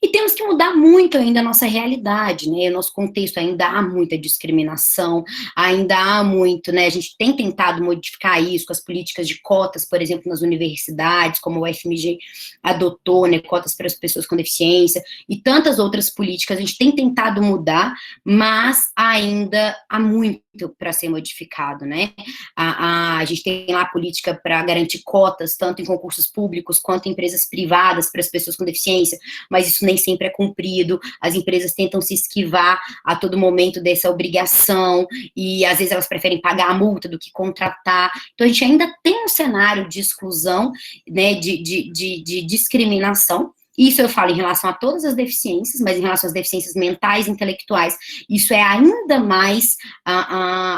E temos que mudar muito ainda a nossa realidade, né, o nosso contexto, ainda há muita discriminação, ainda há muito, né, a gente tem tentado modificar isso com as políticas de cotas, por exemplo, nas universidades, como o FMG adotou, né, cotas para as pessoas com deficiência, e tantas outras políticas, a gente tem tentado mudar, mas ainda há muito para ser modificado, né, a gente tem lá a política para garantir cotas, tanto em concursos públicos, quanto em empresas privadas, para as pessoas com deficiência, mas isso nem sempre é cumprido, as empresas tentam se esquivar a todo momento dessa obrigação, e às vezes elas preferem pagar a multa do que contratar, então a gente ainda tem um cenário de exclusão, né, de discriminação. Isso eu falo em relação a todas as deficiências, mas em relação às deficiências mentais e intelectuais, isso é ainda mais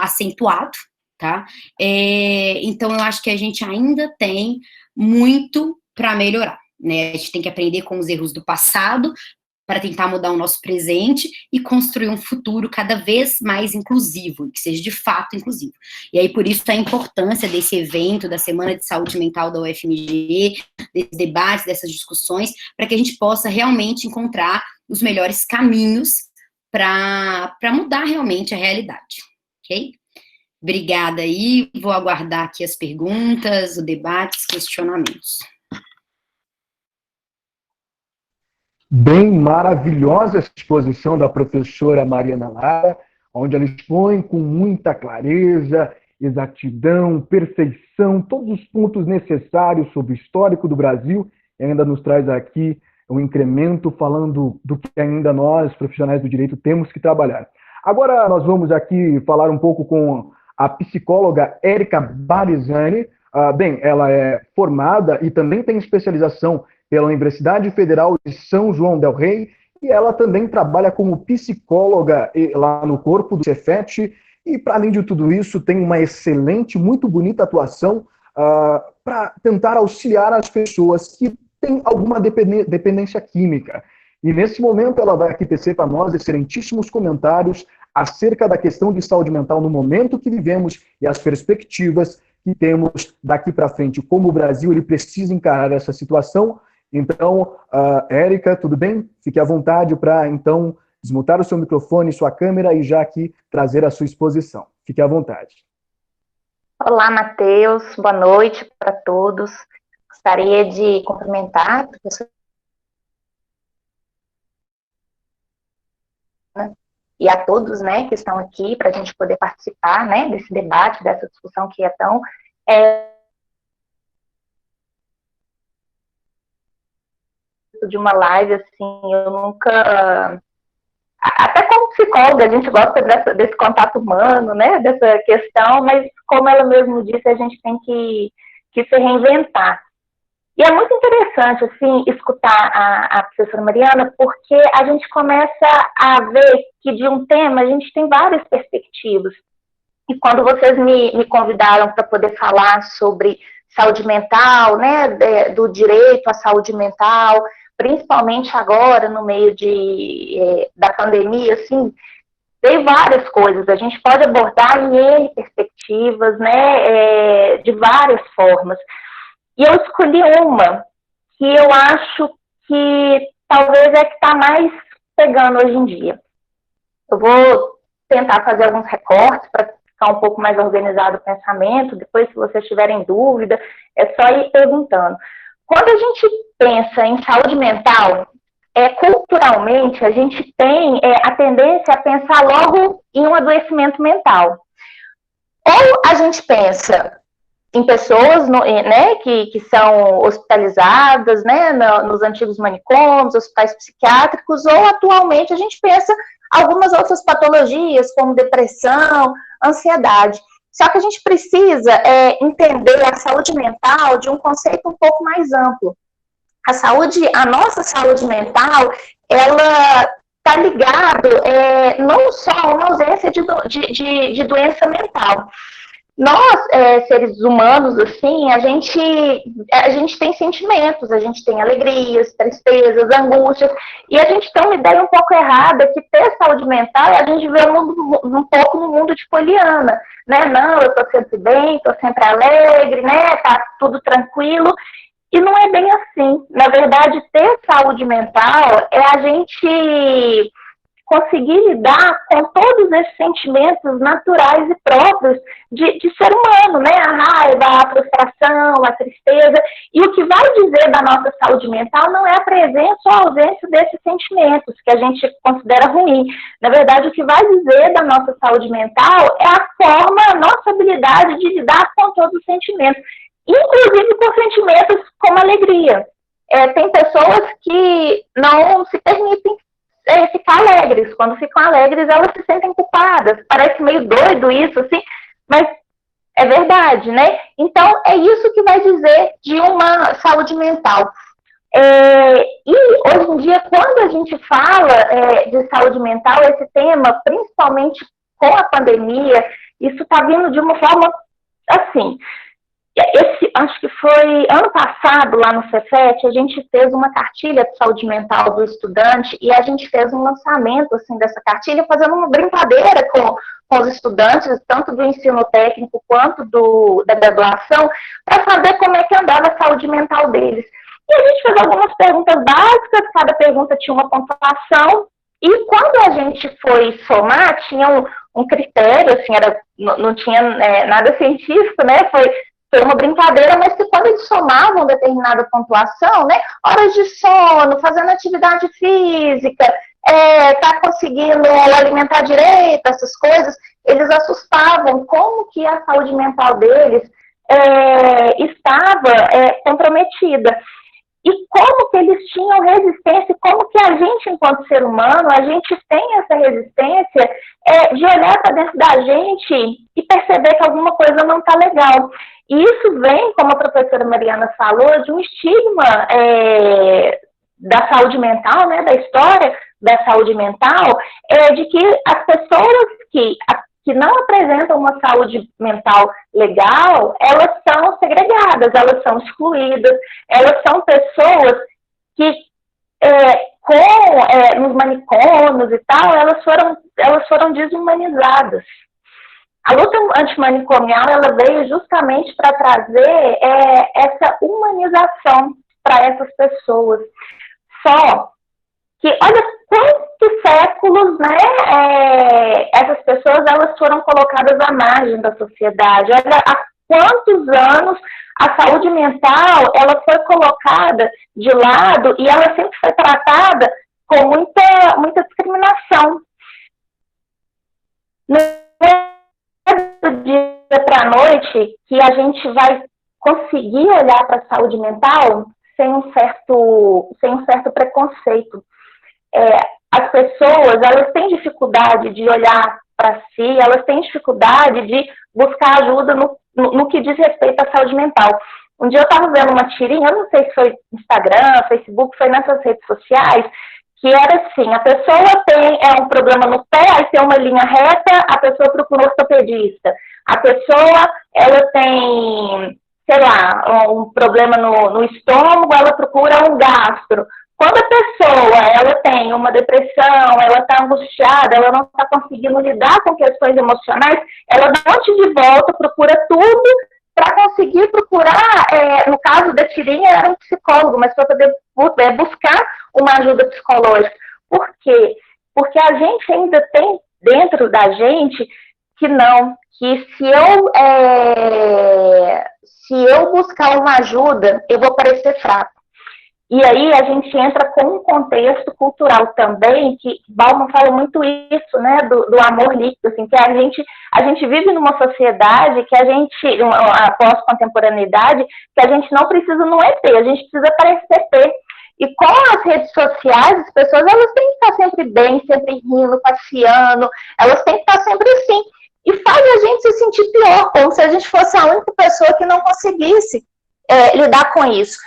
acentuado, tá? Então eu acho que a gente ainda tem muito para melhorar, né? A gente tem que aprender com os erros do passado para tentar mudar o nosso presente e construir um futuro cada vez mais inclusivo, que seja de fato inclusivo. E aí, por isso, a importância desse evento, da Semana de Saúde Mental da UFMG, desses debates, dessas discussões, para que a gente possa realmente encontrar os melhores caminhos para mudar realmente a realidade, ok? Obrigada aí, vou aguardar aqui as perguntas, o debate, os questionamentos. Bem maravilhosa essa exposição da professora Mariana Lara, onde ela expõe com muita clareza, exatidão, perfeição, todos os pontos necessários sobre o histórico do Brasil, e ainda nos traz aqui um incremento falando do que ainda nós, profissionais do direito, temos que trabalhar. Agora nós vamos aqui falar um pouco com a psicóloga Érica Barizani. Bem, ela é formada e também tem especialização pela Universidade Federal de São João del Rei, e ela também trabalha como psicóloga lá no corpo do Cefet, e para além de tudo isso, tem uma excelente, muito bonita atuação para tentar auxiliar as pessoas que têm alguma dependência química. E nesse momento ela vai aqui tecer para nós excelentíssimos comentários acerca da questão de saúde mental no momento que vivemos e as perspectivas que temos daqui para frente, como o Brasil ele precisa encarar essa situação. Então, Érica, tudo bem? Fique à vontade para, então, desmutar o seu microfone, sua câmera e já aqui trazer a sua exposição. Fique à vontade. Olá, Matheus. Boa noite para todos. Gostaria de cumprimentar a professora e a todos, né, que estão aqui para a gente poder participar, né, desse debate, dessa discussão que é tão de uma live, assim, eu nunca, até como psicóloga, a gente gosta desse contato humano, né, dessa questão, mas como ela mesmo disse, a gente tem que se reinventar. E é muito interessante, assim, escutar a professora Mariana, porque a gente começa a ver que de um tema a gente tem várias perspectivas. E quando vocês me convidaram para poder falar sobre saúde mental, né, do direito à saúde mental, principalmente agora, no meio da pandemia, assim, tem várias coisas. A gente pode abordar em N perspectivas, né, de várias formas. E eu escolhi uma que eu acho que talvez é que está mais pegando hoje em dia. Eu vou tentar fazer alguns recortes para ficar um pouco mais organizado o pensamento. Depois, se vocês tiverem dúvida, é só ir perguntando. Quando a gente pensa em saúde mental, culturalmente, a gente tem a tendência a pensar logo em um adoecimento mental. Ou a gente pensa em pessoas, né, que são hospitalizadas, né, nos antigos manicômios, hospitais psiquiátricos, ou atualmente a gente pensa algumas outras patologias, como depressão, ansiedade. Só que a gente precisa entender a saúde mental de um conceito um pouco mais amplo. a nossa saúde mental, ela está ligado não só a uma ausência de doença mental. Nós, seres humanos, assim, a gente tem sentimentos, a gente tem alegrias, tristezas, angústias, e a gente tem uma ideia um pouco errada que ter saúde mental, a gente vê um pouco no mundo de Poliana, né? Não, eu tô sempre bem, tô sempre alegre, né? Tá tudo tranquilo, e não é bem assim. Na verdade, ter saúde mental é a gente conseguir lidar com todos esses sentimentos naturais e próprios de ser humano, né? A raiva, a frustração, a tristeza. E o que vai dizer da nossa saúde mental não é a presença ou a ausência desses sentimentos, que a gente considera ruim. Na verdade, o que vai dizer da nossa saúde mental é a forma, a nossa habilidade de lidar com todos os sentimentos, inclusive com sentimentos como alegria. Tem pessoas que não se permitem ficar alegres. Quando ficam alegres, elas se sentem culpadas. Parece meio doido isso, assim, mas é verdade, né? Então, é isso que vai dizer de uma saúde mental. E, hoje em dia, quando a gente fala de saúde mental, esse tema, principalmente com a pandemia, isso está vindo de uma forma, assim... acho que foi ano passado, lá no Cefet, a gente fez uma cartilha de saúde mental do estudante e a gente fez um lançamento assim, dessa cartilha, fazendo uma brincadeira com os estudantes, tanto do ensino técnico quanto da graduação, para saber como é que andava a saúde mental deles. E a gente fez algumas perguntas básicas, cada pergunta tinha uma pontuação, e quando a gente foi somar, tinha um critério, assim, não tinha nada científico, né? Foi uma brincadeira, mas que quando eles somavam determinada pontuação, né, horas de sono, fazendo atividade física, tá conseguindo alimentar direito, essas coisas, eles assustavam como que a saúde mental deles estava comprometida. E como que eles tinham resistência, como que a gente, enquanto ser humano, a gente tem essa resistência de olhar para dentro da gente e perceber que alguma coisa não está legal. E isso vem, como a professora Mariana falou, de um estigma da saúde mental, né, da história da saúde mental, de que as pessoas que não apresentam uma saúde mental legal, elas são segregadas, elas são excluídas, elas são pessoas que, nos manicômios e tal, elas foram desumanizadas. A luta antimanicomial, ela veio justamente para trazer essa humanização para essas pessoas. Só que, olha quantos séculos, né, essas pessoas elas foram colocadas à margem da sociedade. Olha há quantos anos a saúde mental ela foi colocada de lado e ela sempre foi tratada com muita discriminação. Não é do dia para a noite que a gente vai conseguir olhar para a saúde mental sem um certo preconceito. As pessoas, elas têm dificuldade de olhar para si, elas têm dificuldade de buscar ajuda no que diz respeito à saúde mental. Um dia eu estava vendo uma tirinha, eu não sei se foi Instagram, Facebook, foi nessas redes sociais, que era assim, a pessoa tem um problema no pé, aí tem uma linha reta, a pessoa procura um ortopedista. A pessoa, ela tem, sei lá, um problema no estômago, ela procura um gastro. Quando a pessoa ela tem uma depressão, ela está angustiada, ela não está conseguindo lidar com questões emocionais, ela bate de volta, procura tudo para conseguir procurar, no caso da tirinha, era um psicólogo, mas para poder buscar uma ajuda psicológica. Por quê? Porque a gente ainda tem dentro da gente que se eu buscar uma ajuda, eu vou parecer fraco. E aí a gente entra com um contexto cultural também, que Bauman fala muito isso, né, do amor líquido, assim, que a gente vive numa sociedade que a pós-contemporaneidade, que a gente não precisa no ET, a gente precisa parecer ter. E com as redes sociais, as pessoas, elas têm que estar sempre bem, sempre rindo, passeando, elas têm que estar sempre assim. E faz a gente se sentir pior, como se a gente fosse a única pessoa que não conseguisse lidar com isso.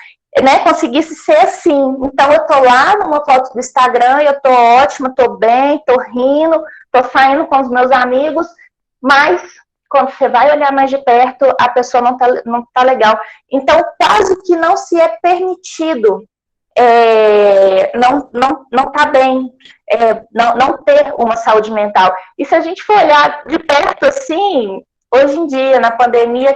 né, conseguisse ser assim. Então, eu tô lá numa foto do Instagram, eu tô ótima, tô bem, tô rindo, tô saindo com os meus amigos, mas quando você vai olhar mais de perto, a pessoa não tá legal. Então, quase que não se é permitido não tá bem, não ter uma saúde mental. E se a gente for olhar de perto, assim, hoje em dia, na pandemia,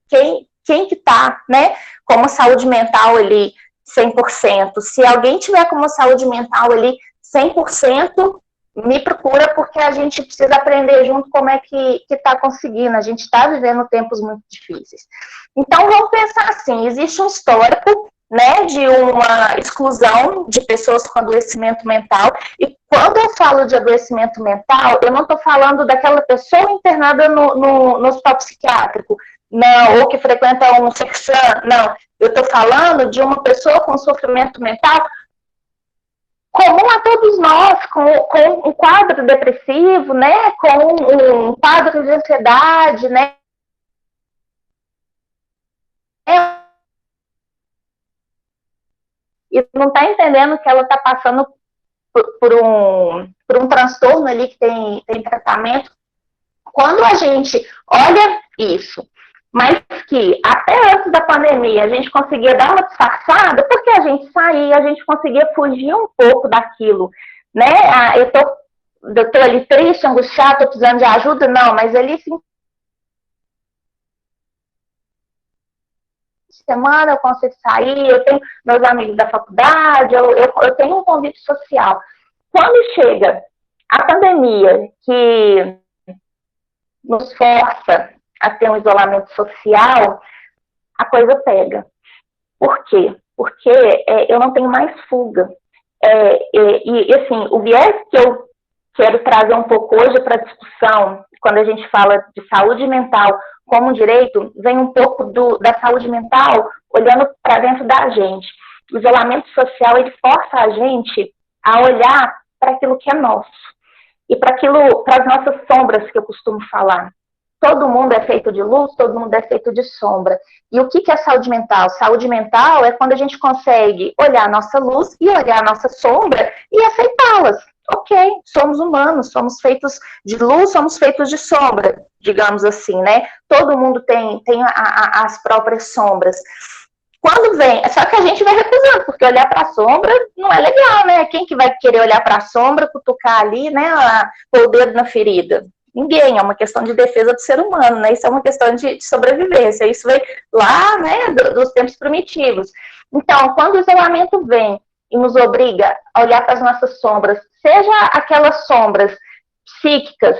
quem que tá, né, com uma saúde mental ali 100%? Se alguém tiver com uma saúde mental ali 100%, me procura, porque a gente precisa aprender junto como é que está conseguindo. A gente está vivendo tempos muito difíceis. Então, vamos pensar assim, existe um histórico, né, de uma exclusão de pessoas com adoecimento mental, e quando eu falo de adoecimento mental, eu não estou falando daquela pessoa internada no hospital psiquiátrico, não, ou que frequenta um sexan, não, eu estou falando de uma pessoa com sofrimento mental comum a todos nós, com um quadro depressivo, né, com um quadro de ansiedade, né, e não está entendendo que ela está passando por um transtorno ali que tem tratamento. Quando a gente olha isso, mas que até antes da pandemia a gente conseguia dar uma disfarçada, porque a gente saía, a gente conseguia fugir um pouco daquilo, né? Eu tô ali triste, angustiado, tô precisando de ajuda, não, mas ali sim, semana eu consigo sair, eu tenho meus amigos da faculdade, eu tenho um convite social. Quando chega a pandemia, que nos força a ter um isolamento social, a coisa pega. Por quê? Porque eu não tenho mais fuga. E assim, o viés que eu quero trazer um pouco hoje para a discussão, quando a gente fala de saúde mental como direito, vem um pouco da saúde mental olhando para dentro da gente. O isolamento social, ele força a gente a olhar para aquilo que é nosso. E para as nossas sombras, que eu costumo falar. Todo mundo é feito de luz, todo mundo é feito de sombra. E o que é saúde mental? Saúde mental é quando a gente consegue olhar a nossa luz e olhar a nossa sombra e aceitá-las. Ok, somos humanos, somos feitos de luz, somos feitos de sombra, digamos assim, né? Todo mundo tem as próprias sombras. Quando vem, só que a gente vai recusando, porque olhar para a sombra não é legal, né? Quem que vai querer olhar para a sombra, cutucar ali, né, pôr o dedo na ferida? Ninguém, é uma questão de defesa do ser humano, né? Isso é uma questão de sobrevivência, isso vem lá, né, dos tempos primitivos. Então, quando o isolamento vem e nos obriga a olhar para as nossas sombras, seja aquelas sombras psíquicas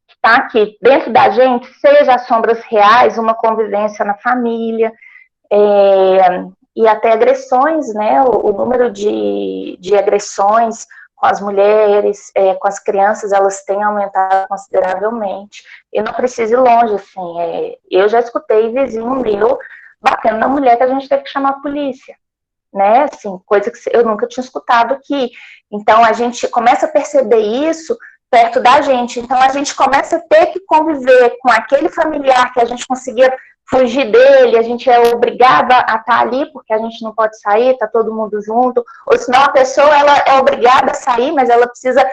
que estão aqui dentro da gente, seja as sombras reais, uma convivência na família, e até agressões, né? O número de agressões com as mulheres, com as crianças, elas têm aumentado consideravelmente. E não precisa ir longe, assim. Eu já escutei vizinho meu batendo na mulher que a gente teve que chamar a polícia, né? Assim, coisa que eu nunca tinha escutado aqui. Então, a gente começa a perceber isso perto da gente. Então, a gente começa a ter que conviver com aquele familiar que a gente conseguia fugir dele, a gente é obrigada a estar ali, porque a gente não pode sair, está todo mundo junto, ou senão a pessoa ela é obrigada a sair, mas ela precisa,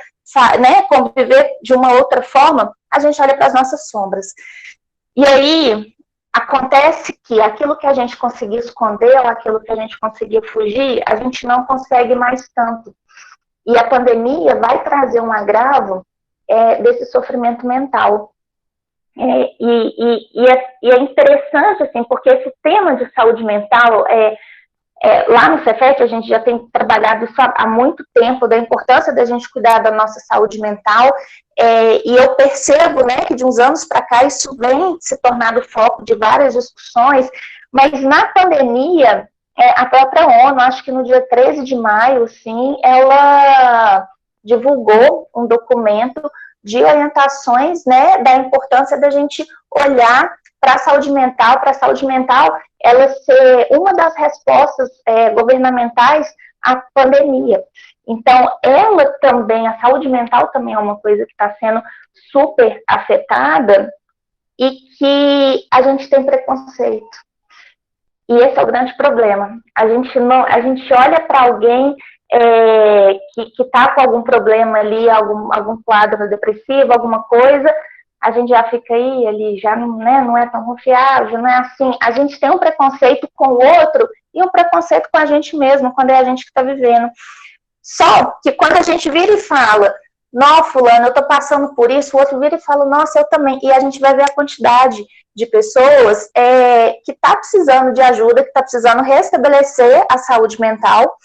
né, conviver de uma outra forma, a gente olha para as nossas sombras. E aí, acontece que aquilo que a gente conseguia esconder, ou aquilo que a gente conseguia fugir, a gente não consegue mais tanto. E a pandemia vai trazer um agravo desse sofrimento mental. E é interessante, assim, porque esse tema de saúde mental, lá no Cefet, a gente já tem trabalhado isso há muito tempo, da importância da gente cuidar da nossa saúde mental, e eu percebo, né, que de uns anos para cá isso vem se tornando foco de várias discussões, mas na pandemia, a própria ONU, acho que no dia 13 de maio, sim, ela divulgou um documento de orientações, né, da importância da gente olhar para a saúde mental, ela ser uma das respostas governamentais à pandemia. Então, ela também, a saúde mental também é uma coisa que está sendo super afetada e que a gente tem preconceito. E esse é o grande problema. A gente olha para alguém que está com algum problema ali, algum quadro depressivo, alguma coisa, a gente já fica aí, ele já não é tão confiável, não é assim. A gente tem um preconceito com o outro e um preconceito com a gente mesmo, quando é a gente que está vivendo. Só que quando a gente vira e fala, não, fulano, eu tô passando por isso, o outro vira e fala, nossa, eu também. E a gente vai ver a quantidade de pessoas que tá precisando de ajuda, que tá precisando restabelecer a saúde mental,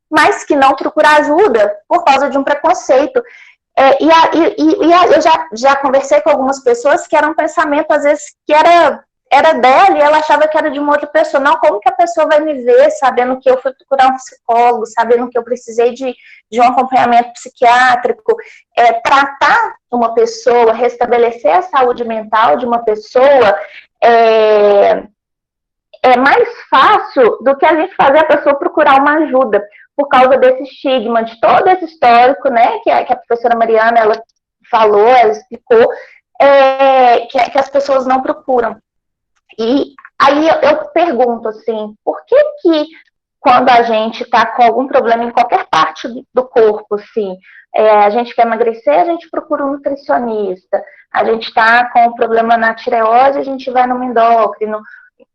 mas que não procura ajuda por causa de um preconceito. Eu já conversei com algumas pessoas que era um pensamento, às vezes, que era dela e ela achava que era de uma outra pessoa. Não, como que a pessoa vai me ver sabendo que eu fui procurar um psicólogo, sabendo que eu precisei de um acompanhamento psiquiátrico? Tratar uma pessoa, restabelecer a saúde mental de uma pessoa é mais fácil do que a gente fazer a pessoa procurar uma ajuda, por causa desse estigma, de todo esse histórico, né, que a professora Mariana, ela falou, ela explicou, que as pessoas não procuram. E aí eu pergunto assim, por que quando a gente está com algum problema em qualquer parte do corpo, assim, a gente quer emagrecer, a gente procura um nutricionista, a gente está com um problema na tireoide, a gente vai no endócrino.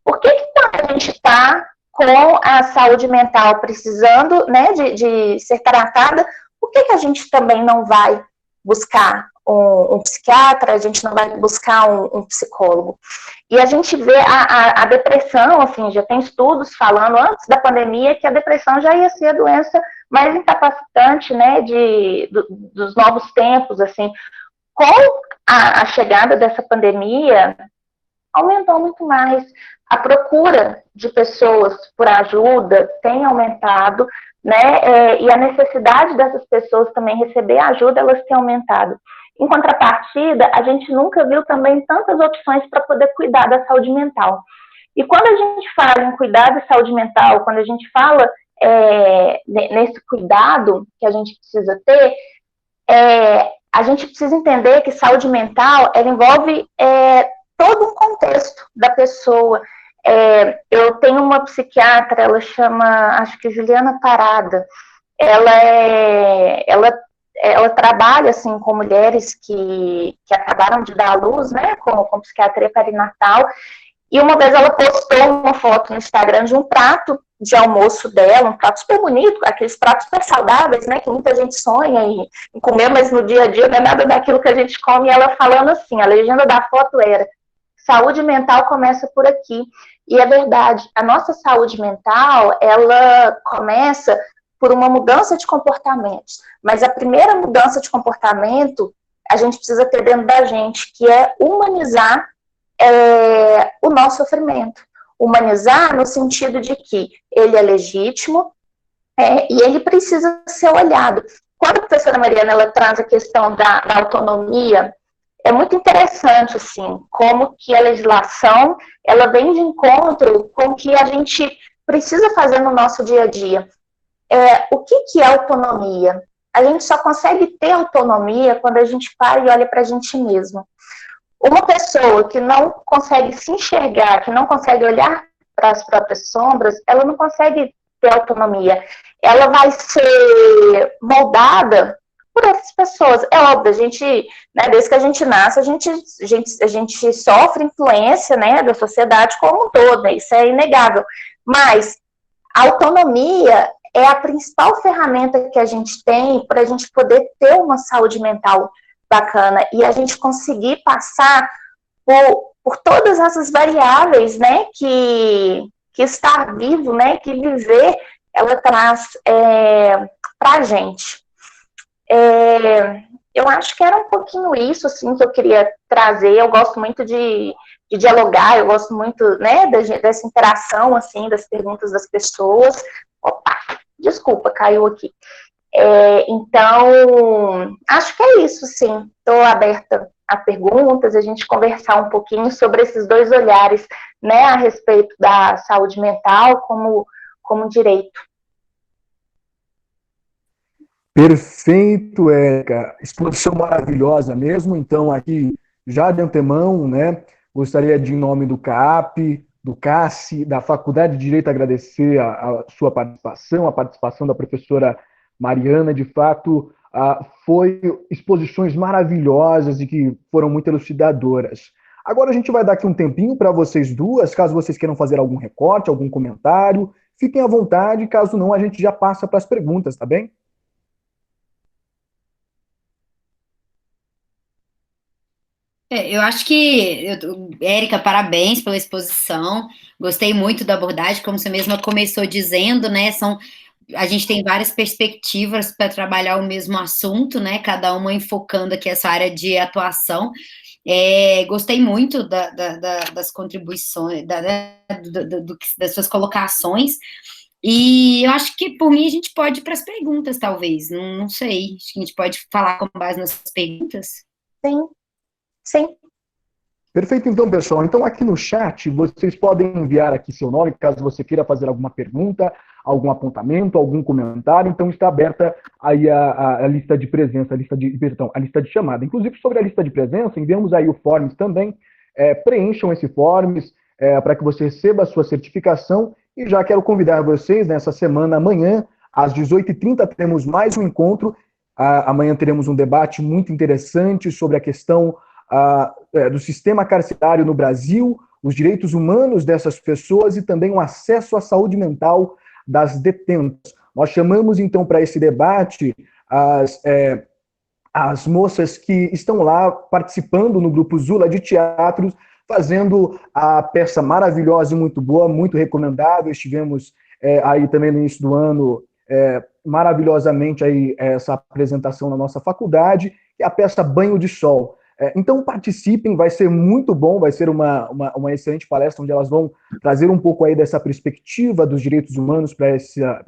Por que quando a gente está com a saúde mental precisando, né, de ser tratada, por que a gente também não vai buscar um psiquiatra, a gente não vai buscar um psicólogo? E a gente vê a depressão, assim, já tem estudos falando antes da pandemia que a depressão já ia ser a doença mais incapacitante, né, dos novos tempos, assim. Com a chegada dessa pandemia, aumentou muito mais. A procura de pessoas por ajuda tem aumentado, né, e a necessidade dessas pessoas também receber ajuda, elas têm aumentado. Em contrapartida, a gente nunca viu também tantas opções para poder cuidar da saúde mental. E quando a gente fala em cuidar da saúde mental, quando a gente fala nesse cuidado que a gente precisa ter, a gente precisa entender que saúde mental, ela envolve todo um contexto da pessoa. Eu tenho uma psiquiatra, ela chama, acho que Juliana Parada, ela trabalha assim com mulheres que acabaram de dar à luz, né, com psiquiatria perinatal, e uma vez ela postou uma foto no Instagram de um prato de almoço dela, um prato super bonito, aqueles pratos super saudáveis, né, que muita gente sonha em comer, mas no dia a dia não é nada daquilo que a gente come, e ela falando assim, a legenda da foto era: saúde mental começa por aqui. E é verdade, a nossa saúde mental, ela começa por uma mudança de comportamentos. Mas a primeira mudança de comportamento, a gente precisa ter dentro da gente, que é humanizar o nosso sofrimento. Humanizar no sentido de que ele é legítimo e ele precisa ser olhado. Quando a professora Mariana ela traz a questão da autonomia, é muito interessante, assim, como que a legislação, ela vem de encontro com o que a gente precisa fazer no nosso dia a dia. O que é autonomia? A gente só consegue ter autonomia quando a gente para e olha para a gente mesmo. Uma pessoa que não consegue se enxergar, que não consegue olhar para as próprias sombras, ela não consegue ter autonomia. Ela vai ser moldada por essas pessoas. É óbvio, a gente, né, desde que a gente nasce, a gente sofre influência, né, da sociedade como um todo, né, isso é inegável. Mas a autonomia é a principal ferramenta que a gente tem para a gente poder ter uma saúde mental bacana e a gente conseguir passar por todas essas variáveis, né, que estar vivo, né, que viver, ela traz para a gente. Eu acho que era um pouquinho isso, assim, que eu queria trazer. Eu gosto muito de dialogar, eu gosto muito, né, dessa interação, assim, das perguntas das pessoas. Opa, desculpa, caiu aqui. Então, acho que é isso, sim. Estou aberta a perguntas, a gente conversar um pouquinho sobre esses dois olhares, né, a respeito da saúde mental como direito. Perfeito, Érica. Exposição maravilhosa mesmo. Então, aqui, já de antemão, né, gostaria de, em nome do CAP, do CASSE, da Faculdade de Direito, agradecer a sua participação, a participação da professora Mariana. De fato, foi exposições maravilhosas e que foram muito elucidadoras. Agora a gente vai dar aqui um tempinho para vocês duas, caso vocês queiram fazer algum recorte, algum comentário, fiquem à vontade, caso não, a gente já passa para as perguntas, tá bem? Eu acho que, Érica, parabéns pela exposição, gostei muito da abordagem, como você mesma começou dizendo, né, a gente tem várias perspectivas para trabalhar o mesmo assunto, né, cada uma enfocando aqui essa área de atuação. Gostei muito das contribuições, das suas colocações, e eu acho que, por mim, a gente pode ir para as perguntas, talvez, não sei, acho que a gente pode falar com base nas perguntas. Sim, sim. Perfeito, então, pessoal. Então, aqui no chat, vocês podem enviar aqui seu nome, caso você queira fazer alguma pergunta, algum apontamento, algum comentário. Então, está aberta aí a lista de presença, a lista de chamada. Inclusive, sobre a lista de presença, enviamos aí o Forms também. Preencham esse Forms para que você receba a sua certificação. E já quero convidar vocês, nessa semana, amanhã, às 18h30, teremos mais um encontro. Amanhã teremos um debate muito interessante sobre a questão do sistema carcerário no Brasil, os direitos humanos dessas pessoas e também o acesso à saúde mental das detentas. Nós chamamos, então, para esse debate as moças que estão lá participando no Grupo Zula de teatros, fazendo a peça maravilhosa e muito boa, muito recomendável. Estivemos aí também no início do ano, maravilhosamente, aí, essa apresentação na nossa faculdade, que é a peça Banho de Sol. Então participem, vai ser muito bom, vai ser uma excelente palestra, onde elas vão trazer um pouco aí dessa perspectiva dos direitos humanos para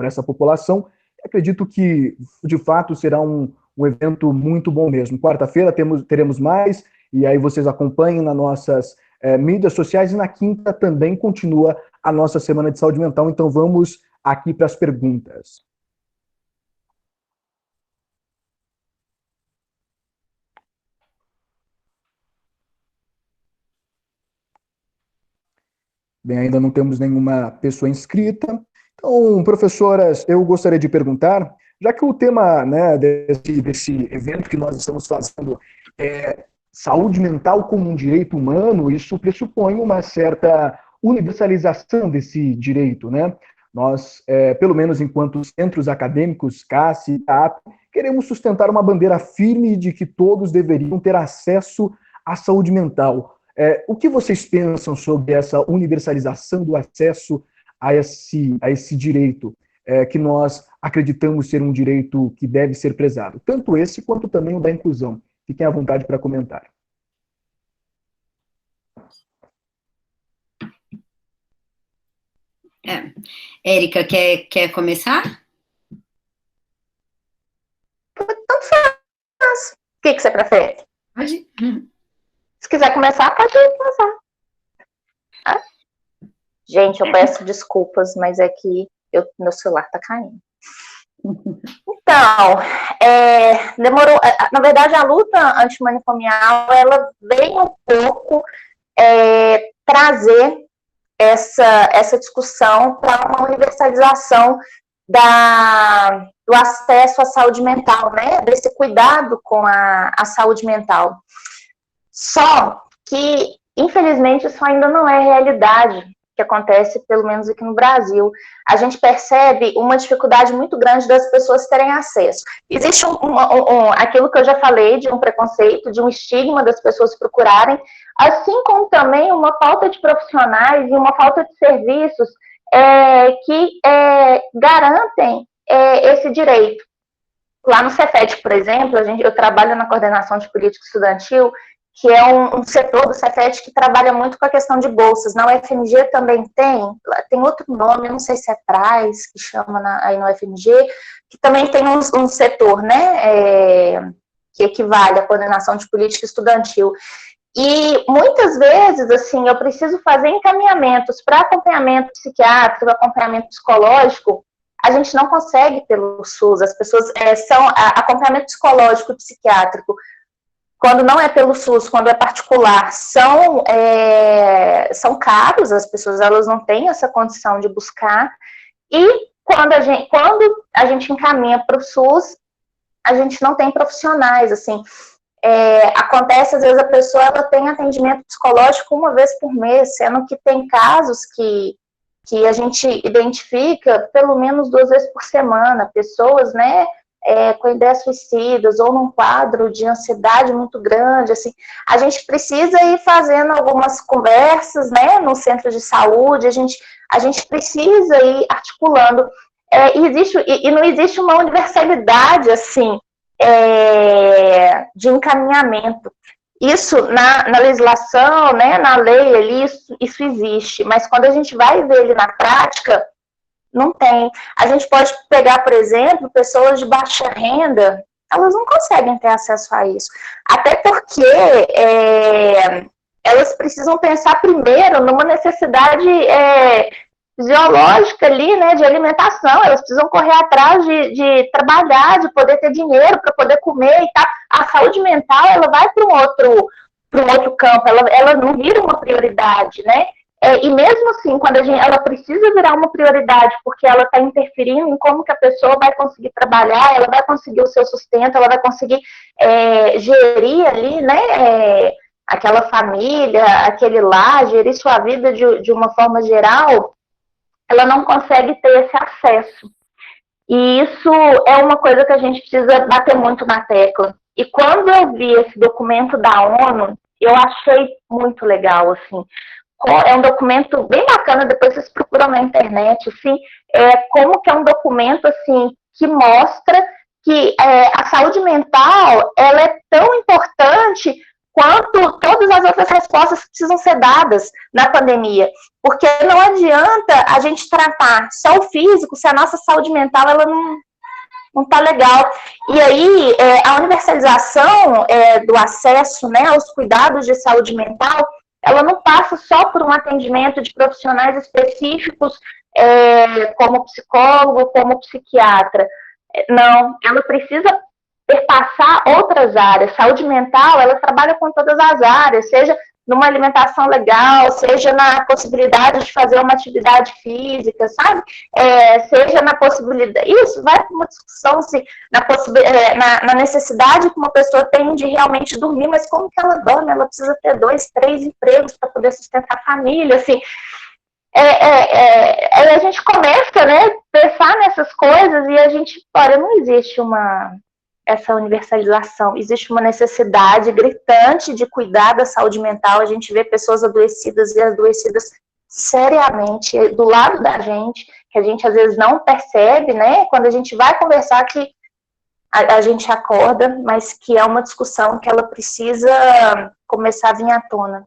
essa população. Acredito que, de fato, será um evento muito bom mesmo. Quarta-feira teremos mais, e aí vocês acompanhem nas nossas mídias sociais, e na quinta também continua a nossa Semana de Saúde Mental. Então vamos aqui para as perguntas. Bem, ainda não temos nenhuma pessoa inscrita. Então, professoras, eu gostaria de perguntar, já que o tema, né, desse evento que nós estamos fazendo é saúde mental como um direito humano, isso pressupõe uma certa universalização desse direito, né? Nós, pelo menos enquanto centros acadêmicos, CASSE e CAP, queremos sustentar uma bandeira firme de que todos deveriam ter acesso à saúde mental. O que vocês pensam sobre essa universalização do acesso a esse direito, que nós acreditamos ser um direito que deve ser prezado? Tanto esse, quanto também o da inclusão. Fiquem à vontade para comentar. Érica, quer começar? Tanto faz. O que você prefere? Pode. Se quiser começar, pode começar. Gente, eu peço desculpas, mas é que meu celular tá caindo. Então, demorou. Na verdade, a luta antimanicomial, ela vem um pouco trazer essa discussão para uma universalização do acesso à saúde mental, né? Desse cuidado com a saúde mental. Só que, infelizmente, isso ainda não é realidade que acontece, pelo menos aqui no Brasil. A gente percebe uma dificuldade muito grande das pessoas terem acesso. Existe aquilo que eu já falei, de um preconceito, de um estigma das pessoas procurarem, assim como também uma falta de profissionais e uma falta de serviços que garantem esse direito. Lá no Cefet, por exemplo, eu trabalho na coordenação de política estudantil, que é um setor do Cefet que trabalha muito com a questão de bolsas. Na UFMG também tem outro nome, eu não sei se é PRAS, que chama aí no UFMG, que também tem um setor, né, que equivale à coordenação de política estudantil. E muitas vezes, assim, eu preciso fazer encaminhamentos para acompanhamento psiquiátrico, acompanhamento psicológico, a gente não consegue pelo SUS. As pessoas acompanhamento psicológico e psiquiátrico quando não é pelo SUS, quando é particular, são caros, as pessoas elas não têm essa condição de buscar, e quando a gente encaminha para o SUS, a gente não tem profissionais, assim, acontece, às vezes, a pessoa ela tem atendimento psicológico uma vez por mês, sendo que tem casos que a gente identifica pelo menos 2 vezes por semana, pessoas, né, com ideias suicidas ou num quadro de ansiedade muito grande, assim, a gente precisa ir fazendo algumas conversas, né, no centro de saúde, a gente precisa ir articulando, e não existe uma universalidade, assim, de encaminhamento. Isso na legislação, né, na lei ali, isso existe, mas quando a gente vai ver ele na prática, não tem. A gente pode pegar, por exemplo, pessoas de baixa renda, elas não conseguem ter acesso a isso. Até porque elas precisam pensar primeiro numa necessidade fisiológica ali, né, de alimentação, elas precisam correr atrás de trabalhar, de poder ter dinheiro para poder comer e tal. A saúde mental, ela vai para um outro campo, ela não vira uma prioridade, né? E mesmo assim, quando ela precisa virar uma prioridade, porque ela está interferindo em como que a pessoa vai conseguir trabalhar, ela vai conseguir o seu sustento, ela vai conseguir gerir ali, né, aquela família, aquele lar, gerir sua vida de uma forma geral, ela não consegue ter esse acesso. E isso é uma coisa que a gente precisa bater muito na tecla. E quando eu vi esse documento da ONU, eu achei muito legal, assim. É um documento bem bacana, depois vocês procuram na internet, assim, como que é um documento, assim, que mostra que a saúde mental, ela é tão importante quanto todas as outras respostas que precisam ser dadas na pandemia. Porque não adianta a gente tratar só o físico se a nossa saúde mental ela não está legal. E aí, a universalização do acesso, né, aos cuidados de saúde mental, ela não passa só por um atendimento de profissionais específicos, como psicólogo, como psiquiatra. Não, ela precisa perpassar outras áreas. Saúde mental, ela trabalha com todas as áreas, seja numa alimentação legal, seja na possibilidade de fazer uma atividade física, sabe? Seja na possibilidade... Isso vai para uma discussão na necessidade que uma pessoa tem de realmente dormir, mas como que ela dorme? Ela precisa ter 2, 3 empregos para poder sustentar a família, assim... a gente começa, né, pensar nessas coisas e a gente, olha, não existe essa universalização, existe uma necessidade gritante de cuidar da saúde mental, a gente vê pessoas adoecidas e adoecidas seriamente do lado da gente, que a gente às vezes não percebe, né, quando a gente vai conversar que a gente acorda, mas que é uma discussão que ela precisa começar a vir à tona.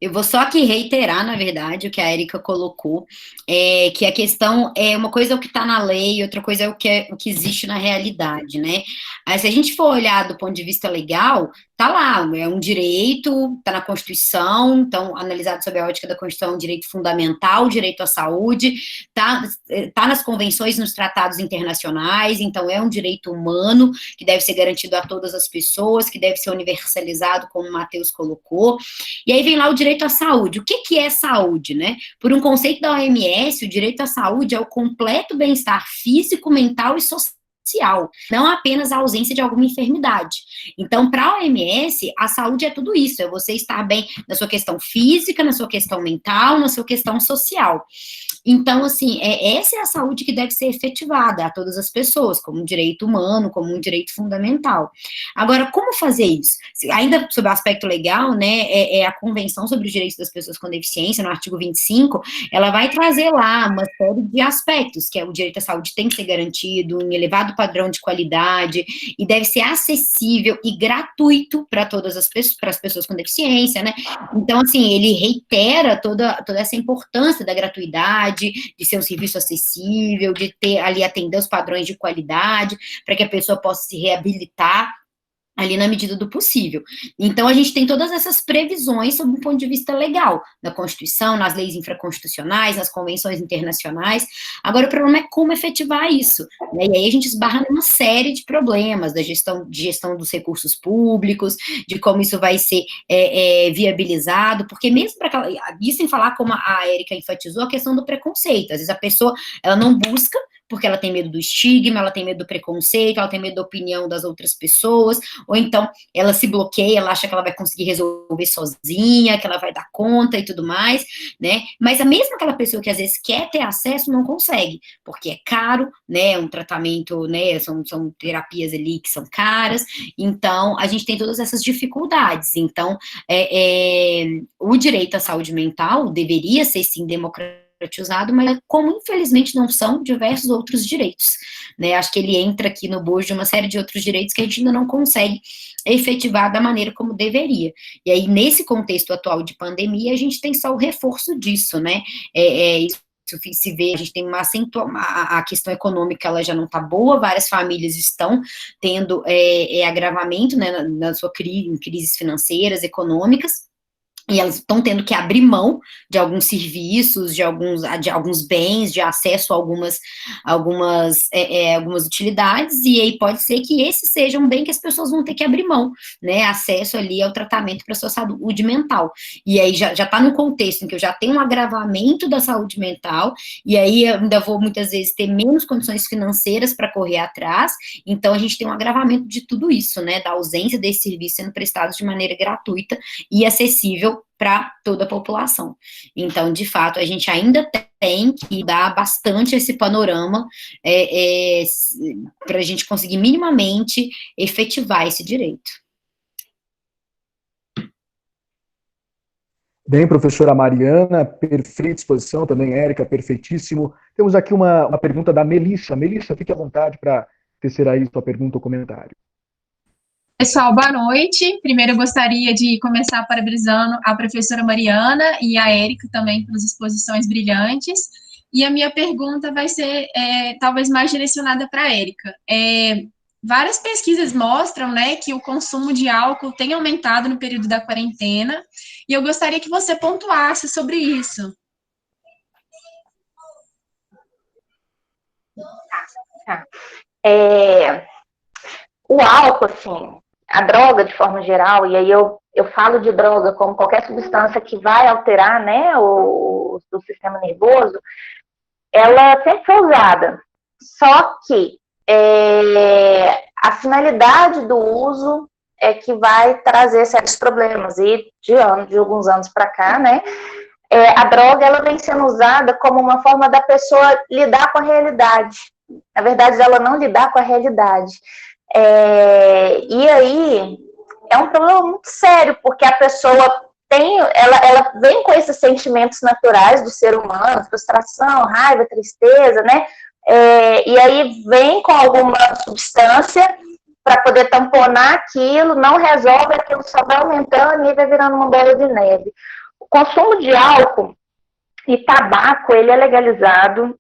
Eu vou só aqui reiterar, na verdade, o que a Érica colocou, que a questão uma coisa é o que está na lei, outra coisa é o que existe na realidade, né? Aí, se a gente for olhar do ponto de vista legal, tá lá, é um direito, tá na Constituição, então, analisado sob a ótica da Constituição, é um direito fundamental, direito à saúde, tá nas convenções, nos tratados internacionais, então é um direito humano, que deve ser garantido a todas as pessoas, que deve ser universalizado, como o Matheus colocou, e aí vem lá o direito à saúde. O que é saúde, né? Por um conceito da OMS, o direito à saúde é o completo bem-estar físico, mental e social, não apenas a ausência de alguma enfermidade. Então, para a OMS, a saúde é tudo isso, é você estar bem na sua questão física, na sua questão mental, na sua questão social. Então, assim, essa é a saúde que deve ser efetivada a todas as pessoas, como um direito humano, como um direito fundamental. Agora, como fazer isso? Ainda sob o aspecto legal, né, a Convenção sobre os Direitos das Pessoas com Deficiência, no artigo 25, ela vai trazer lá uma série de aspectos, que é o direito à saúde tem que ser garantido, um elevado padrão de qualidade, e deve ser acessível e gratuito para todas as pessoas, para as pessoas com deficiência, né? Então, assim, ele reitera toda essa importância da gratuidade, de ser um serviço acessível, de ter ali, atender os padrões de qualidade, para que a pessoa possa se reabilitar. ali na medida do possível. Então, a gente tem todas essas previsões sob um ponto de vista legal, na Constituição, nas leis infraconstitucionais, nas convenções internacionais. Agora, o problema é como efetivar isso, né? E aí a gente esbarra numa série de problemas da gestão dos recursos públicos, de como isso vai ser viabilizado, porque mesmo para aquela... Isso sem falar, como a Érica enfatizou, a questão do preconceito. Às vezes a pessoa, ela não busca, porque ela tem medo do estigma, ela tem medo do preconceito, ela tem medo da opinião das outras pessoas, ou então ela se bloqueia, ela acha que ela vai conseguir resolver sozinha, que ela vai dar conta e tudo mais, né? Mas a mesma aquela pessoa que às vezes quer ter acesso, não consegue, porque é caro, né? É um tratamento, né? São terapias ali que são caras, então a gente tem todas essas dificuldades. Então, o direito à saúde mental deveria ser, sim, democratizado, mas como infelizmente não são diversos outros direitos, né? Acho que ele entra aqui no bojo de uma série de outros direitos que a gente ainda não consegue efetivar da maneira como deveria. E aí, nesse contexto atual de pandemia, a gente tem só o reforço disso, né? Isso se vê, a gente tem a questão econômica, ela já não está boa, várias famílias estão tendo agravamento, né, na sua crises financeiras, econômicas, e elas estão tendo que abrir mão de alguns serviços, de alguns bens, de acesso a algumas utilidades, e aí pode ser que esse seja um bem que as pessoas vão ter que abrir mão, né, acesso ali ao tratamento para sua saúde mental, e aí já está no contexto em que eu já tenho um agravamento da saúde mental, e aí eu ainda vou muitas vezes ter menos condições financeiras para correr atrás, então a gente tem um agravamento de tudo isso, né, da ausência desse serviço sendo prestado de maneira gratuita e acessível para toda a população. Então, de fato, a gente ainda tem que dar bastante esse panorama para a gente conseguir minimamente efetivar esse direito. Bem, professora Mariana, perfeita exposição, também Érica, perfeitíssimo. Temos aqui uma pergunta da Melissa. Melissa, fique à vontade para tecer aí sua pergunta ou comentário. Pessoal, boa noite. Primeiro, eu gostaria de começar parabenizando a professora Mariana e a Érica também pelas exposições brilhantes. E a minha pergunta vai ser, talvez, mais direcionada para a Érica. Várias pesquisas mostram, né, que o consumo de álcool tem aumentado no período da quarentena, e eu gostaria que você pontuasse sobre isso. O álcool, assim, a droga de forma geral, e aí eu falo de droga como qualquer substância que vai alterar, né, o sistema nervoso, ela sempre foi usada. Só que a finalidade do uso é que vai trazer certos problemas. E de alguns anos para cá, né, a droga ela vem sendo usada como uma forma da pessoa lidar com a realidade. Na verdade, ela não lidar com a realidade. E aí é um problema muito sério, porque a pessoa ela vem com esses sentimentos naturais do ser humano, frustração, raiva, tristeza, né? E aí vem com alguma substância para poder tamponar aquilo, não resolve, aquilo só vai aumentando e vai virando uma bola de neve. O consumo de álcool e tabaco, ele é legalizado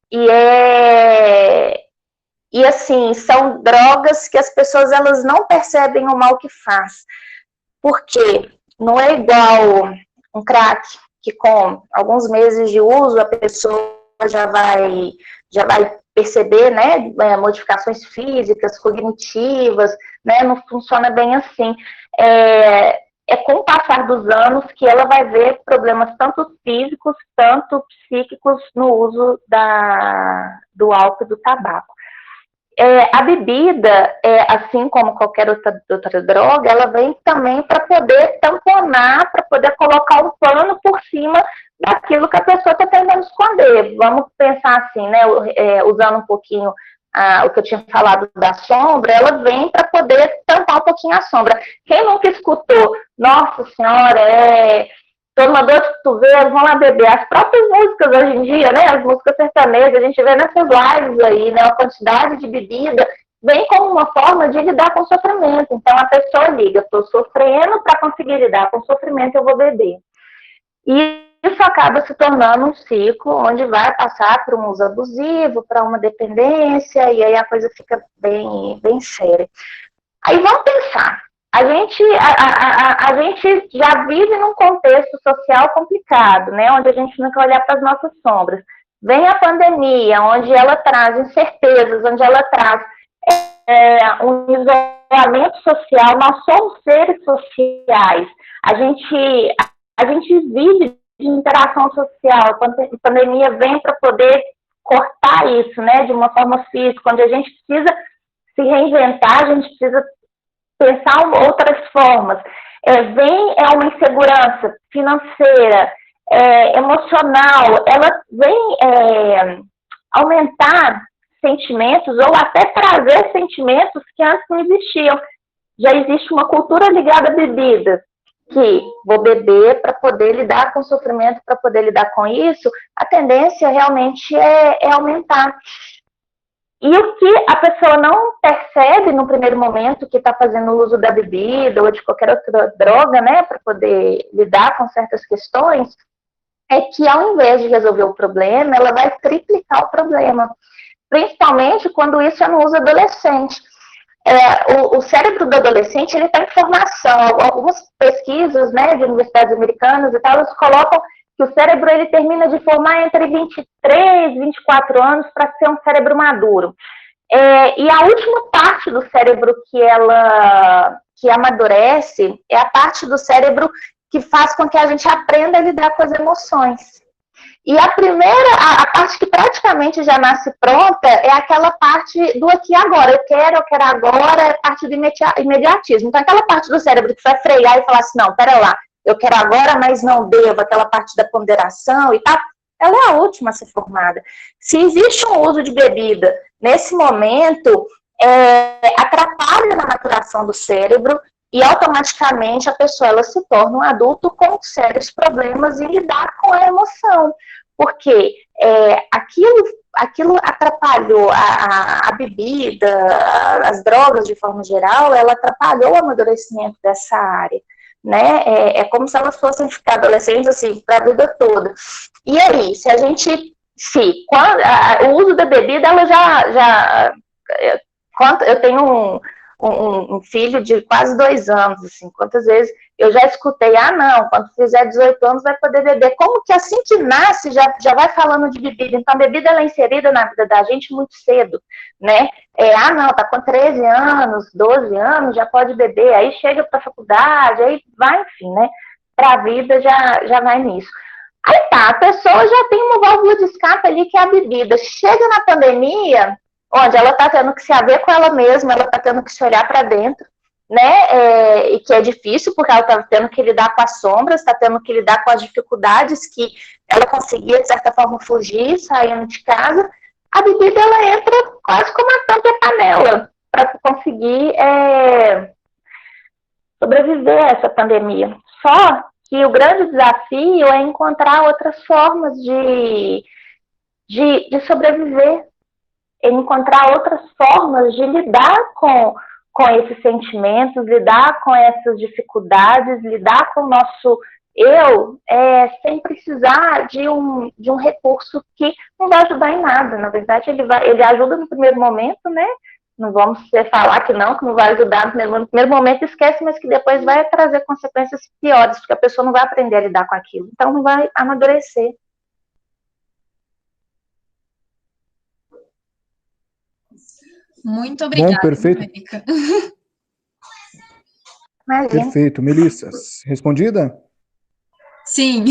e assim, são drogas que as pessoas elas não percebem o mal que faz. Por quê? Não é igual um crack, que com alguns meses de uso a pessoa já vai perceber, né, modificações físicas, cognitivas, né, não funciona bem assim. Com o passar dos anos que ela vai ver problemas tanto físicos, tanto psíquicos no uso do álcool e do tabaco. A bebida, assim como qualquer outra droga, ela vem também para poder tamponar, para poder colocar um pano por cima daquilo que a pessoa está tentando esconder. Vamos pensar assim, né? Usando um pouquinho o que eu tinha falado da sombra, ela vem para poder tampar um pouquinho a sombra. Quem nunca escutou, nossa senhora, tô numa dor de cotovelo, vamos lá beber. As próprias músicas hoje em dia, né, as músicas sertanejas, a gente vê nessas lives aí, né, a quantidade de bebida, vem como uma forma de lidar com o sofrimento. Então a pessoa liga, estou sofrendo, para conseguir lidar com o sofrimento eu vou beber. E isso acaba se tornando um ciclo onde vai passar por um uso abusivo, para uma dependência, e aí a coisa fica bem, bem séria. Aí vamos pensar, a gente já vive num contexto social complicado, né, onde a gente não quer olhar para as nossas sombras. Vem a pandemia, onde ela traz incertezas, onde ela traz um isolamento social. Nós somos seres sociais. A gente vive de interação social. A pandemia vem para poder cortar isso, né, de uma forma física, onde a gente precisa se reinventar, a gente precisa pensar outras formas. Vem uma insegurança financeira, emocional, ela vem aumentar sentimentos ou até trazer sentimentos que antes não existiam. Já existe uma cultura ligada à bebida, que vou beber para poder lidar com o sofrimento, para poder lidar com isso, a tendência realmente é aumentar. E o que a pessoa não percebe no primeiro momento que está fazendo uso da bebida ou de qualquer outra droga, né, para poder lidar com certas questões, é que ao invés de resolver o problema, ela vai triplicar o problema. Principalmente quando isso é no uso adolescente. O cérebro do adolescente ele está em formação. Algumas pesquisas, né, de universidades americanas e tal, eles colocam que o cérebro ele termina de formar entre 23 e 24 anos para ser um cérebro maduro. E a última parte do cérebro que amadurece é a parte do cérebro que faz com que a gente aprenda a lidar com as emoções. E a parte que praticamente já nasce pronta é aquela parte do aqui e agora. Eu quero agora, é parte do imediatismo. Então, aquela parte do cérebro que vai frear e falar assim, não, pera lá, eu quero agora, mas não devo, aquela parte da ponderação e tal, ela é a última a ser formada. Se existe um uso de bebida nesse momento, atrapalha na maturação do cérebro e automaticamente a pessoa ela se torna um adulto com sérios problemas em lidar com a emoção. Porque aquilo atrapalhou a bebida, as drogas de forma geral, ela atrapalhou o amadurecimento dessa área. Né? É como se elas fossem ficar adolescentes assim, para a vida toda. E aí, se a gente. O uso da bebida, ela eu tenho um filho de quase 2 anos, assim, quantas vezes eu já escutei, não, quando fizer 18 anos vai poder beber. Como que assim que nasce já vai falando de bebida? Então a bebida ela é inserida na vida da gente muito cedo, né? Não, tá com 13 anos, 12 anos, já pode beber, aí chega para a faculdade, aí vai, enfim, né? Para a vida já vai nisso. Aí tá, a pessoa já tem uma válvula de escape ali que é a bebida. Chega na pandemia, onde ela está tendo que se haver com ela mesma, ela está tendo que se olhar para dentro, né? E que é difícil, porque ela está tendo que lidar com as sombras, está tendo que lidar com as dificuldades que ela conseguia, de certa forma, fugir, saindo de casa. A bebida, ela entra quase como a tampa e a panela para conseguir sobreviver a essa pandemia. Só que o grande desafio é encontrar outras formas de sobreviver, encontrar outras formas de lidar com esses sentimentos, lidar com essas dificuldades, lidar com o nosso eu, sem precisar de um recurso que não vai ajudar em nada. Na verdade, ele ajuda no primeiro momento, né? Não vamos falar que não vai ajudar no primeiro momento, esquece, mas que depois vai trazer consequências piores, porque a pessoa não vai aprender a lidar com aquilo. Então, não vai amadurecer. Muito obrigada, bom, perfeito. Érica. Perfeito. Melissa, respondida? Sim.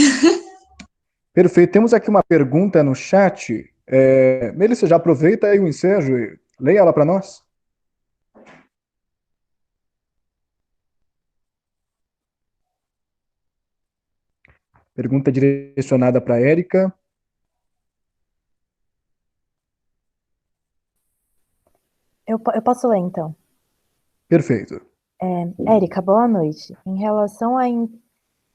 Perfeito. Temos aqui uma pergunta no chat. Melissa, já aproveita aí o ensejo e leia ela para nós. Pergunta direcionada para a Érica. Eu posso ler, então. Perfeito. Érica, boa noite. Em relação à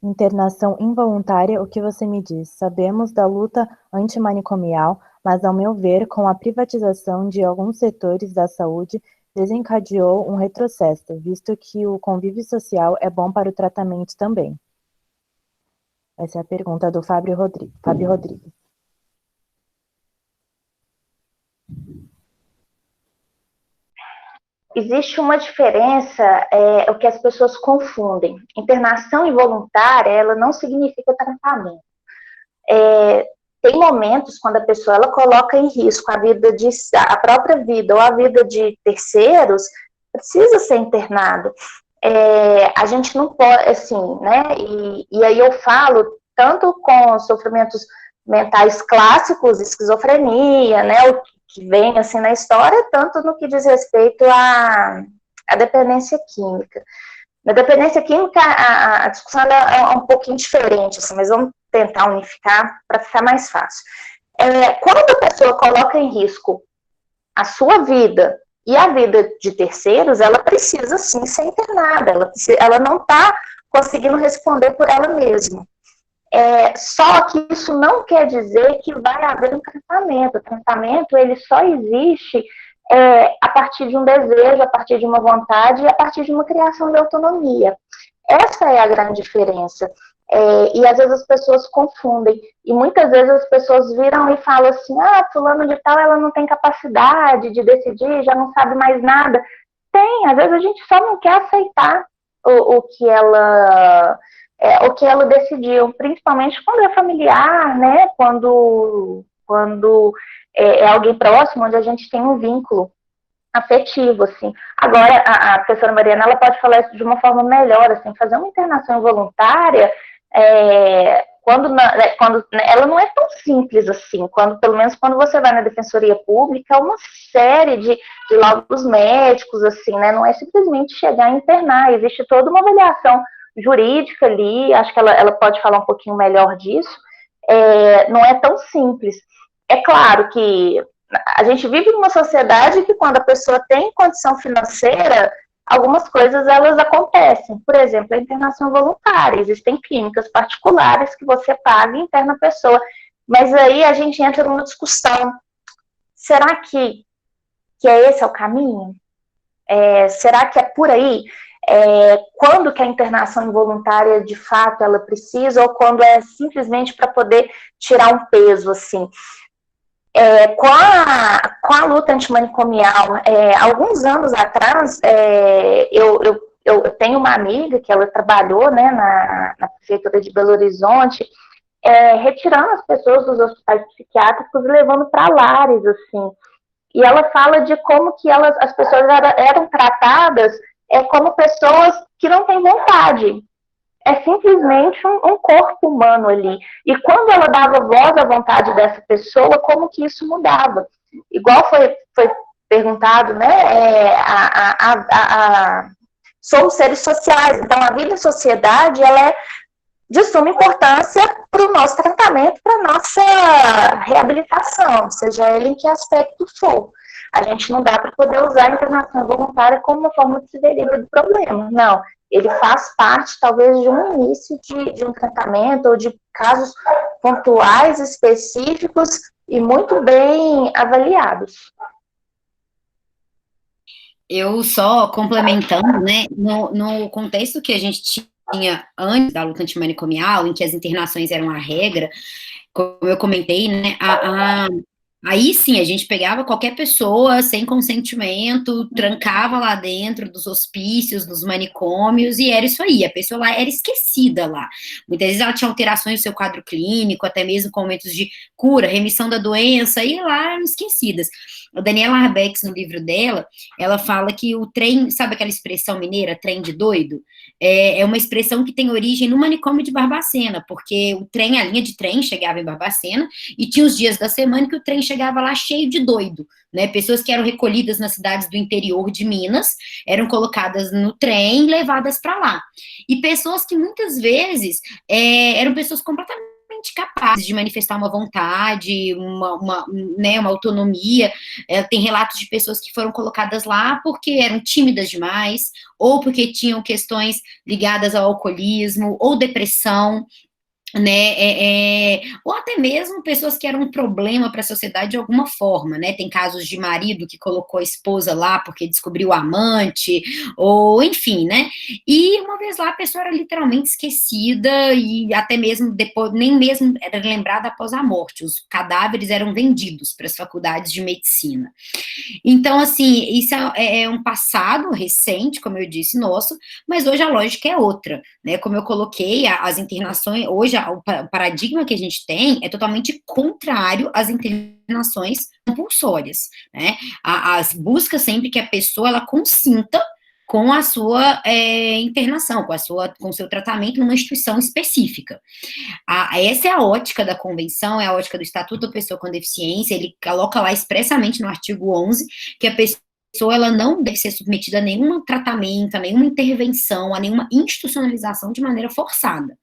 internação involuntária, o que você me diz? Sabemos da luta antimanicomial, mas, ao meu ver, com a privatização de alguns setores da saúde, desencadeou um retrocesso, visto que o convívio social é bom para o tratamento também. Essa é a pergunta do Fábio Rodrigues. existe uma diferença, o que as pessoas confundem. Internação involuntária, ela não significa tratamento. Tem momentos quando a pessoa ela coloca em risco a própria vida ou a vida de terceiros, precisa ser internado. A gente não pode, assim, né? E aí eu falo tanto com sofrimentos mentais clássicos, esquizofrenia, né? O que vem assim na história, tanto no que diz respeito à dependência química. Na dependência química, a discussão é um pouquinho diferente, assim, mas vamos tentar unificar para ficar mais fácil. Quando a pessoa coloca em risco a sua vida e a vida de terceiros, ela precisa sim ser internada, ela não está conseguindo responder por ela mesma. Só que isso não quer dizer que vai haver um tratamento. O tratamento, ele só existe a partir de um desejo, a partir de uma vontade e a partir de uma criação de autonomia. Essa é a grande diferença. E às vezes as pessoas confundem. E muitas vezes as pessoas viram e falam assim, fulano de tal, ela não tem capacidade de decidir, já não sabe mais nada. Tem, às vezes a gente só não quer aceitar o que ela decidiu, principalmente quando é familiar, né? Quando é alguém próximo, onde a gente tem um vínculo afetivo, assim. Agora, a professora Mariana, ela pode falar isso de uma forma melhor, assim, fazer uma internação involuntária, quando ela não é tão simples assim, pelo menos quando você vai na Defensoria Pública, uma série de laudos médicos, assim, né? Não é simplesmente chegar e internar, existe toda uma avaliação jurídica ali, acho que ela pode falar um pouquinho melhor disso, não é tão simples. É claro que a gente vive numa sociedade que quando a pessoa tem condição financeira, algumas coisas elas acontecem. Por exemplo, a internação voluntária, existem clínicas particulares que você paga e interna a pessoa, mas aí a gente entra numa discussão, será que esse é o caminho? Será que é por aí? Quando que a internação involuntária, de fato, ela precisa, ou quando é simplesmente para poder tirar um peso, assim. Com a luta antimanicomial, alguns anos atrás, eu tenho uma amiga que ela trabalhou, né, na prefeitura de Belo Horizonte, retirando as pessoas dos hospitais psiquiátricos e levando para lares, assim. E ela fala de como que as pessoas eram tratadas como pessoas que não têm vontade. É simplesmente um corpo humano ali. E quando ela dava voz à vontade dessa pessoa, como que isso mudava? Igual foi perguntado, né? Somos seres sociais, então a vida em sociedade ela é de suma importância para o nosso tratamento, para a nossa reabilitação, seja ele em que aspecto for. A gente não dá para poder usar a internação voluntária como uma forma de se ver livre do problema, não. Ele faz parte, talvez, de um início de um tratamento ou de casos pontuais, específicos e muito bem avaliados. Eu só complementando, né, no contexto que a gente tinha antes da luta antimanicomial, em que as internações eram a regra, como eu comentei, né, aí sim, a gente pegava qualquer pessoa sem consentimento, trancava lá dentro dos hospícios, dos manicômios, e era isso aí, a pessoa lá era esquecida lá. Muitas vezes ela tinha alterações no seu quadro clínico, até mesmo com momentos de cura, remissão da doença, e lá eram esquecidas. A Daniela Arbex, no livro dela, ela fala que o trem, sabe aquela expressão mineira, trem de doido? É uma expressão que tem origem no manicômio de Barbacena, porque a linha de trem chegava em Barbacena, e tinha os dias da semana que o trem chegava lá cheio de doido, né? Pessoas que eram recolhidas nas cidades do interior de Minas, eram colocadas no trem e levadas para lá. E pessoas que muitas vezes eram pessoas completamente capazes de manifestar uma vontade, uma autonomia. Tem relatos de pessoas que foram colocadas lá porque eram tímidas demais, ou porque tinham questões ligadas ao alcoolismo, ou depressão. né, ou até mesmo pessoas que eram um problema para a sociedade de alguma forma, né, tem casos de marido que colocou a esposa lá porque descobriu o amante, ou enfim, né, e uma vez lá a pessoa era literalmente esquecida e até mesmo depois, nem mesmo era lembrada após a morte, os cadáveres eram vendidos para as faculdades de medicina. Então, assim, isso é um passado recente, como eu disse, nosso, mas hoje a lógica é outra, né? Como eu coloquei, as internações, hoje o paradigma que a gente tem é totalmente contrário às internações compulsórias, né? As buscas sempre que a pessoa ela consinta com a sua internação, com o seu tratamento numa instituição específica. Essa é a ótica da convenção, é a ótica do Estatuto da Pessoa com Deficiência, ele coloca lá expressamente no artigo 11 que a pessoa ela não deve ser submetida a nenhum tratamento, a nenhuma intervenção, a nenhuma institucionalização de maneira forçada.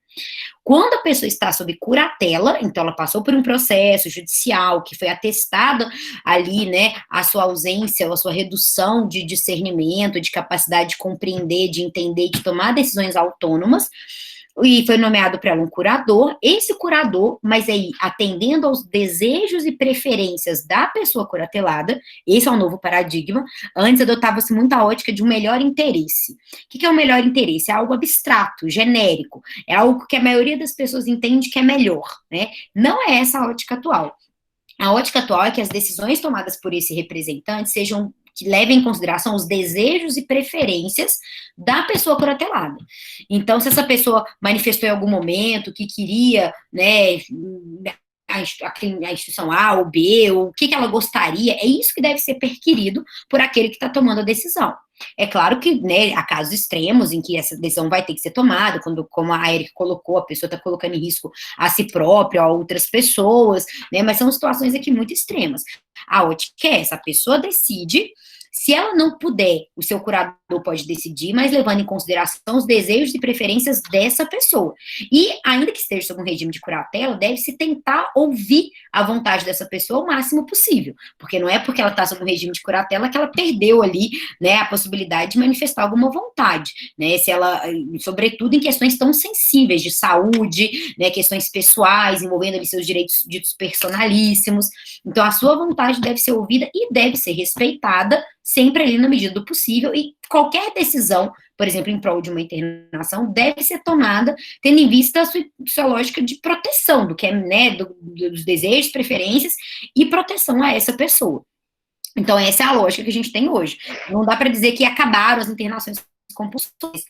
Quando a pessoa está sob curatela, então ela passou por um processo judicial que foi atestada ali, né, a sua ausência, a sua redução de discernimento, de capacidade de compreender, de entender, de tomar decisões autônomas, e foi nomeado para ela um curador, esse curador, mas aí atendendo aos desejos e preferências da pessoa curatelada, esse é o novo paradigma, antes adotava-se muita ótica de um melhor interesse. O que é o melhor interesse? É algo abstrato, genérico, é algo que a maioria das pessoas entende que é melhor, né? Não é essa a ótica atual. A ótica atual é que as decisões tomadas por esse representante sejam que levem em consideração os desejos e preferências da pessoa curatelada. Então, se essa pessoa manifestou em algum momento que queria, né, a instituição A ou B, ou o que ela gostaria, é isso que deve ser perquirido por aquele que está tomando a decisão. É claro que, né, há casos extremos em que essa decisão vai ter que ser tomada, quando, como a Erika colocou, a pessoa está colocando em risco a si própria, a outras pessoas, né, mas são situações aqui muito extremas. A ótica é essa, a pessoa decide, se ela não puder, o seu curador pode decidir, mas levando em consideração os desejos e preferências dessa pessoa. E, ainda que esteja sob um regime de curatela, deve-se tentar ouvir a vontade dessa pessoa o máximo possível, porque não é porque ela está sob um regime de curatela que ela perdeu ali, né, a possibilidade de manifestar alguma vontade, né, se ela, sobretudo em questões tão sensíveis de saúde, né, questões pessoais, envolvendo ali seus direitos ditos personalíssimos. Então, a sua vontade deve ser ouvida e deve ser respeitada, sempre ali na medida do possível, e qualquer decisão, por exemplo, em prol de uma internação, deve ser tomada tendo em vista a sua lógica de proteção, do que é, né, dos desejos, preferências, e proteção a essa pessoa. Então, essa é a lógica que a gente tem hoje. Não dá para dizer que acabaram as internações compulsórias.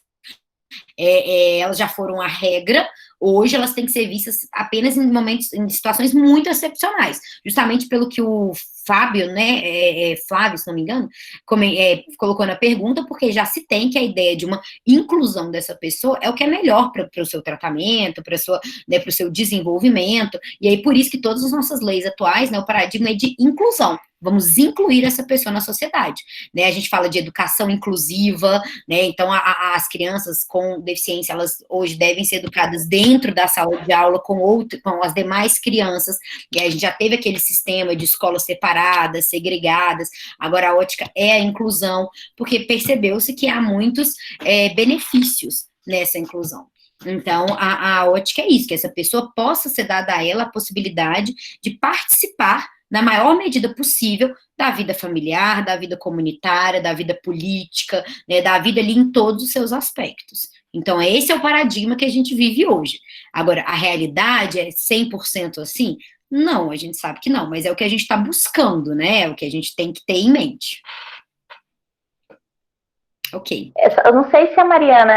Elas já foram a regra, hoje elas têm que ser vistas apenas em momentos, em situações muito excepcionais, justamente pelo que o Fábio, né, Flávio, se não me engano, colocou na pergunta, porque já se tem que a ideia de uma inclusão dessa pessoa é o que é melhor para o seu tratamento, para né, o seu desenvolvimento, e aí por isso que todas as nossas leis atuais, né, o paradigma é de inclusão. Vamos incluir essa pessoa na sociedade, né? A gente fala de educação inclusiva, né? Então as crianças com deficiência, elas hoje devem ser educadas dentro da sala de aula com as demais crianças, e a gente já teve aquele sistema de escolas separadas, segregadas, agora a ótica é a inclusão, porque percebeu-se que há muitos benefícios nessa inclusão. Então, a ótica é isso, que essa pessoa possa ser dada a ela a possibilidade de participar na maior medida possível da vida familiar, da vida comunitária, da vida política, né, da vida ali em todos os seus aspectos. Então, esse é o paradigma que a gente vive hoje. Agora, a realidade é 100% assim? Não, a gente sabe que não, mas é o que a gente está buscando, né, é o que a gente tem que ter em mente. Ok. Eu não sei se a Mariana,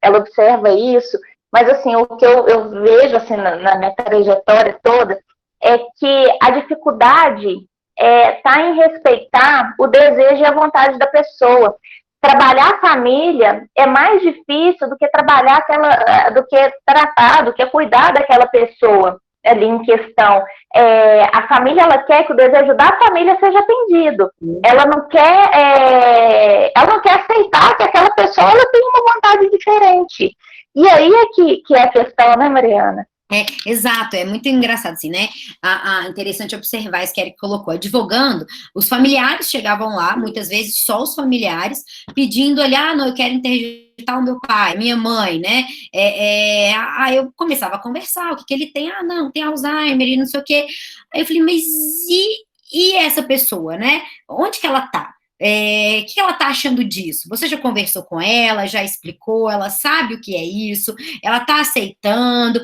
ela observa isso, mas, assim, o que eu vejo, assim, na minha trajetória toda, é que a dificuldade está em respeitar o desejo e a vontade da pessoa. Trabalhar a família é mais difícil do que trabalhar do que tratar, do que cuidar daquela pessoa ali em questão. A família, ela quer que o desejo da família seja atendido. Ela não quer aceitar que aquela pessoa ela tem uma vontade diferente. E aí é que é a questão, né, Mariana? Exato, é muito engraçado, assim, né? Interessante observar isso que a Eric colocou. Advogando, os familiares chegavam lá, muitas vezes só os familiares, pedindo ali, não, eu quero interditar o meu pai, minha mãe, né? Aí eu começava a conversar, o que ele tem? Não, tem Alzheimer e não sei o quê. Aí eu falei, mas e essa pessoa, né? Onde que ela tá? O que ela tá achando disso? Você já conversou com ela, já explicou, ela sabe o que é isso, ela tá aceitando?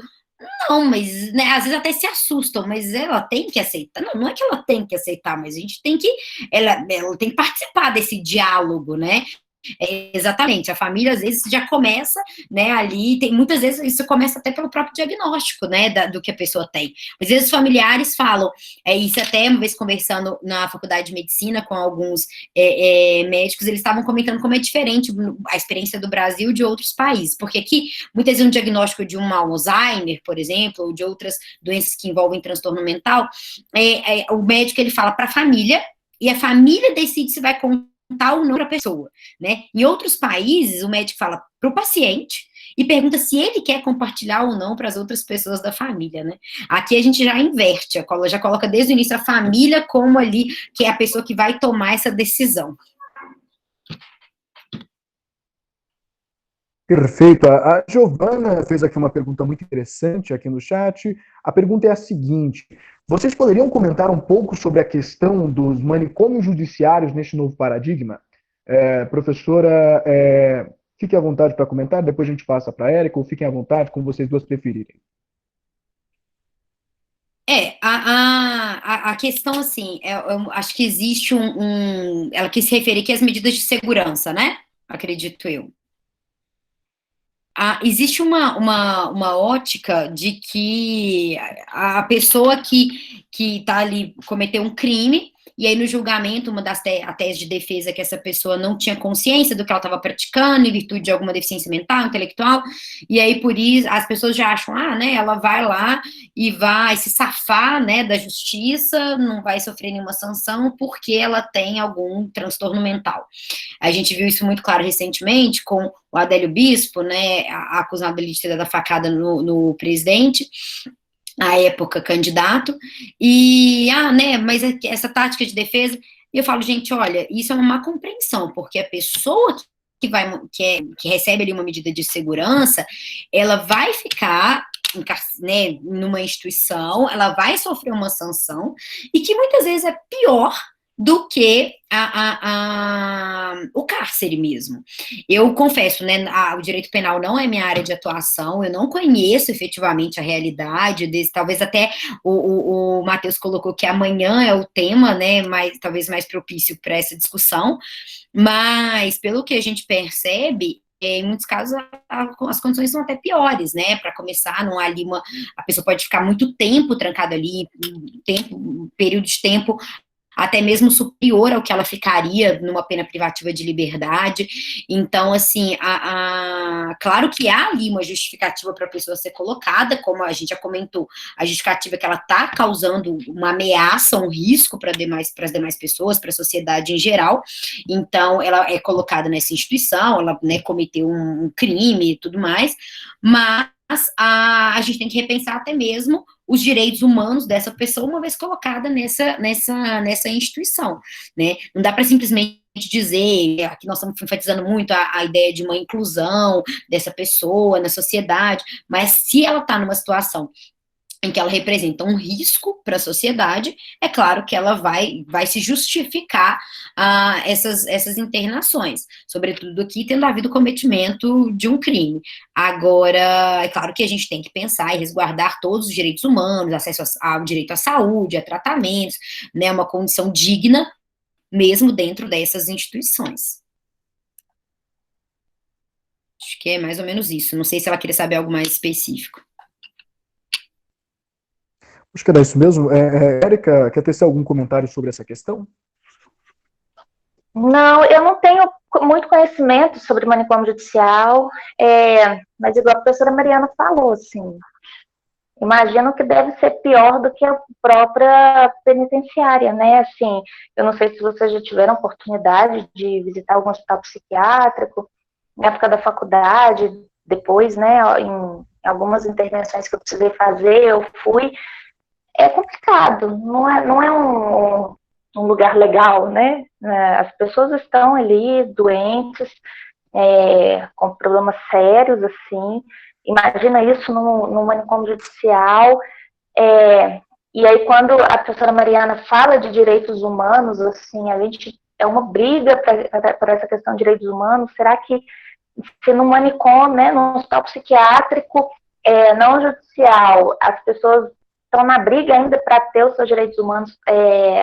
Não, mas né, às vezes até se assustam, mas ela tem que aceitar. Não, não é que ela tem que aceitar, mas a gente tem que. Ela tem que participar desse diálogo, né? Exatamente, a família às vezes já começa, né, ali, muitas vezes isso começa até pelo próprio diagnóstico, né, do que a pessoa tem. Às vezes os familiares falam, isso até uma vez conversando na faculdade de medicina com alguns médicos, eles estavam comentando como é diferente a experiência do Brasil de outros países, porque aqui, muitas vezes um diagnóstico de um Alzheimer, por exemplo, ou de outras doenças que envolvem transtorno mental, o médico ele fala para a família, e a família decide se vai contar ou não para a pessoa, né? Em outros países, o médico fala para o paciente e pergunta se ele quer compartilhar ou não para as outras pessoas da família, né? Aqui a gente já inverte, já coloca desde o início a família como ali, que é a pessoa que vai tomar essa decisão. Perfeito. A Giovana fez aqui uma pergunta muito interessante aqui no chat. A pergunta é a seguinte: vocês poderiam comentar um pouco sobre a questão dos manicômios judiciários neste novo paradigma? Professora, fique à vontade para comentar, depois a gente passa para a Érica, ou fiquem à vontade, como vocês duas preferirem. A questão, assim, eu acho que existe ela quis se referir aqui às medidas de segurança, né? Acredito eu. Existe uma ótica de que a pessoa que está ali cometeu um crime, e aí no julgamento, a tese de defesa é que essa pessoa não tinha consciência do que ela estava praticando, em virtude de alguma deficiência mental, intelectual, e aí por isso as pessoas já acham, né, ela vai lá e vai se safar, né, da justiça, não vai sofrer nenhuma sanção, porque ela tem algum transtorno mental. A gente viu isso muito claro recentemente com o Adélio Bispo, né, acusado de ter dado a facada no presidente, à época candidato, né, mas essa tática de defesa, eu falo, gente, olha, isso é uma má compreensão, porque a pessoa que recebe ali uma medida de segurança, ela vai ficar, né, numa instituição, ela vai sofrer uma sanção, e que muitas vezes é pior do que o cárcere mesmo. Eu confesso, né, o direito penal não é minha área de atuação, eu não conheço efetivamente a realidade talvez até o Matheus colocou que amanhã é o tema, né, talvez mais propício para essa discussão, mas pelo que a gente percebe, em muitos casos as condições são até piores, né? Para começar, não há ali a pessoa pode ficar muito tempo trancada ali, um período de tempo até mesmo superior ao que ela ficaria numa pena privativa de liberdade. Então, assim, claro que há ali uma justificativa para a pessoa ser colocada, como a gente já comentou, a justificativa é que ela está causando uma ameaça, um risco para as demais pessoas, para a sociedade em geral, então ela é colocada nessa instituição, ela, né, cometeu um crime e tudo mais, mas a gente tem que repensar até mesmo os direitos humanos dessa pessoa, uma vez colocada nessa instituição, né? Não dá para simplesmente dizer, aqui nós estamos enfatizando muito a ideia de uma inclusão dessa pessoa na sociedade, mas se ela está numa situação em que ela representa um risco para a sociedade, é claro que ela vai se justificar essas internações, sobretudo aqui tendo havido o cometimento de um crime. Agora, é claro que a gente tem que pensar e resguardar todos os direitos humanos, acesso ao direito à saúde, a tratamentos, né, uma condição digna, mesmo dentro dessas instituições. Acho que é mais ou menos isso. Não sei se ela queria saber algo mais específico. Acho que era isso mesmo. Érica, quer tecer algum comentário sobre essa questão? Não, eu não tenho muito conhecimento sobre manicômio judicial, mas igual a professora Mariana falou, assim, imagino que deve ser pior do que a própria penitenciária, né? Assim, eu não sei se vocês já tiveram oportunidade de visitar algum hospital psiquiátrico, na época da faculdade, depois, né, em algumas intervenções que eu precisei fazer, eu fui. É complicado, não é um lugar legal, né? As pessoas estão ali doentes, com problemas sérios, assim. Imagina isso no manicômio judicial. E aí, quando a professora Mariana fala de direitos humanos, assim, a gente é uma briga por essa questão de direitos humanos. Será que se no manicômio, né, no hospital psiquiátrico, não judicial, as pessoas estão na briga ainda para ter os seus direitos humanos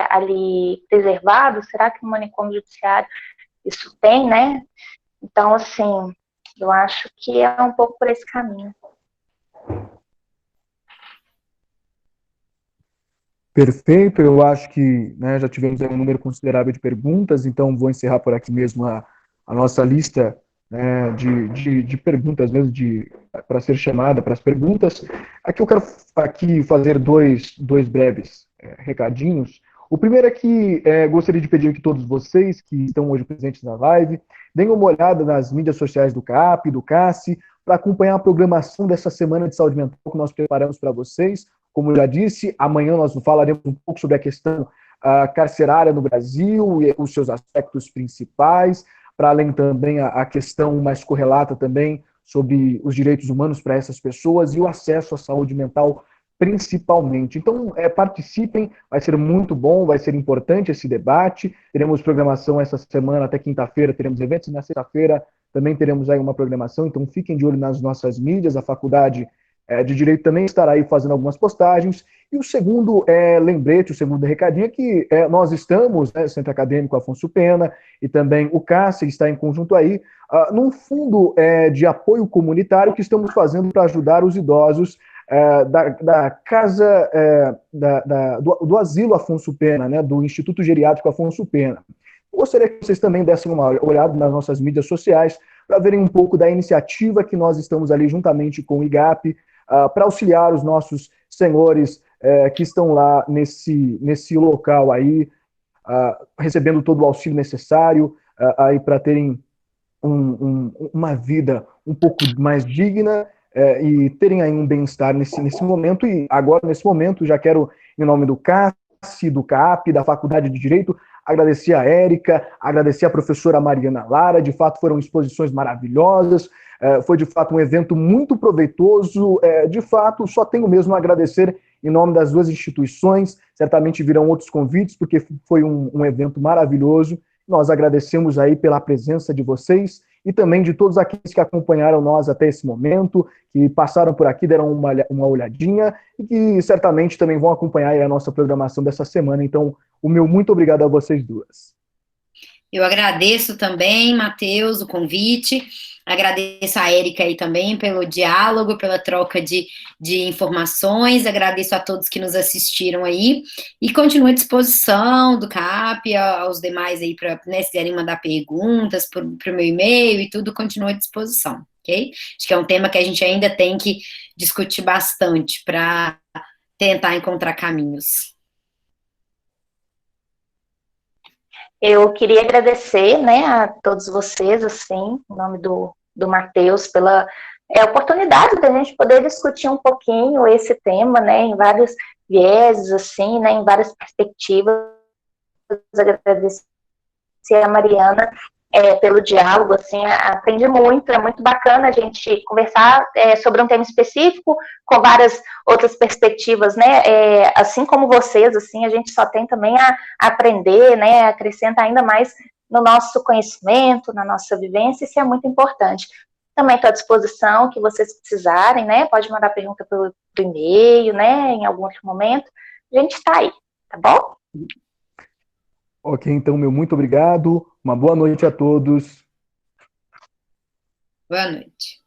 ali preservados? Será que no manicômio judiciário isso tem, né? Então, assim, eu acho que é um pouco por esse caminho. Perfeito, eu acho que, né, já tivemos aí um número considerável de perguntas, então vou encerrar por aqui mesmo a nossa lista, né, de perguntas mesmo para ser chamada para as perguntas. Aqui eu quero fazer dois breves recadinhos. O primeiro é que gostaria de pedir que todos vocês que estão hoje presentes na live deem uma olhada nas mídias sociais do CAP, do CASSE, para acompanhar a programação dessa semana de saúde mental que nós preparamos para vocês. Como eu já disse, amanhã nós falaremos um pouco sobre a questão carcerária no Brasil e os seus aspectos principais, para além também a questão mais correlata também sobre os direitos humanos para essas pessoas e o acesso à saúde mental principalmente. Então, participem, vai ser muito bom, vai ser importante esse debate. Teremos programação essa semana, até quinta-feira teremos eventos, e na sexta-feira também teremos aí uma programação, então fiquem de olho nas nossas mídias, a faculdade de Direito também estará aí fazendo algumas postagens. E o segundo lembrete, o segundo recadinho é que nós estamos, né, Centro Acadêmico Afonso Pena e também o CASSE está em conjunto aí, num fundo de apoio comunitário que estamos fazendo para ajudar os idosos da casa, do Asilo Afonso Pena, né, do Instituto Geriátrico Afonso Pena. Gostaria que vocês também dessem uma olhada nas nossas mídias sociais para verem um pouco da iniciativa que nós estamos ali juntamente com o IGAP, para auxiliar os nossos senhores que estão lá nesse local aí, recebendo todo o auxílio necessário aí para terem uma vida um pouco mais digna e terem aí um bem-estar nesse momento. E agora, nesse momento, já quero, em nome do CASSE, do CAP, da Faculdade de Direito, agradecer a Érica, agradecer a professora Mariana Lara, de fato foram exposições maravilhosas, foi de fato um evento muito proveitoso, de fato só tenho mesmo a agradecer em nome das duas instituições, certamente virão outros convites, porque foi um evento maravilhoso. Nós agradecemos aí pela presença de vocês e também de todos aqueles que acompanharam nós até esse momento, que passaram por aqui, deram uma olhadinha e que certamente também vão acompanhar aí a nossa programação dessa semana. Então, o meu muito obrigado a vocês duas. Eu agradeço também, Matheus, o convite. Agradeço a Érica aí também pelo diálogo, pela troca de informações. Agradeço a todos que nos assistiram aí. E continuo à disposição do CAP, aos demais aí, para, né, se quiserem mandar perguntas para o meu e-mail e tudo, continuo à disposição, ok? Acho que é um tema que a gente ainda tem que discutir bastante para tentar encontrar caminhos. Eu queria agradecer, né, a todos vocês, assim, em nome do Matheus, pela oportunidade da gente poder discutir um pouquinho esse tema, né, em vários vieses, assim, né, em várias perspectivas. Agradecer a Mariana pelo diálogo, assim, aprendi muito, é muito bacana a gente conversar sobre um tema específico, com várias outras perspectivas, né, assim como vocês, assim, a gente só tem também a aprender, né, acrescenta ainda mais no nosso conhecimento, na nossa vivência, isso é muito importante. Também estou à disposição, que vocês precisarem, né, pode mandar pergunta pelo e-mail, né, em algum outro momento, a gente está aí, tá bom? Ok, então, meu muito obrigado. Uma boa noite a todos. Boa noite.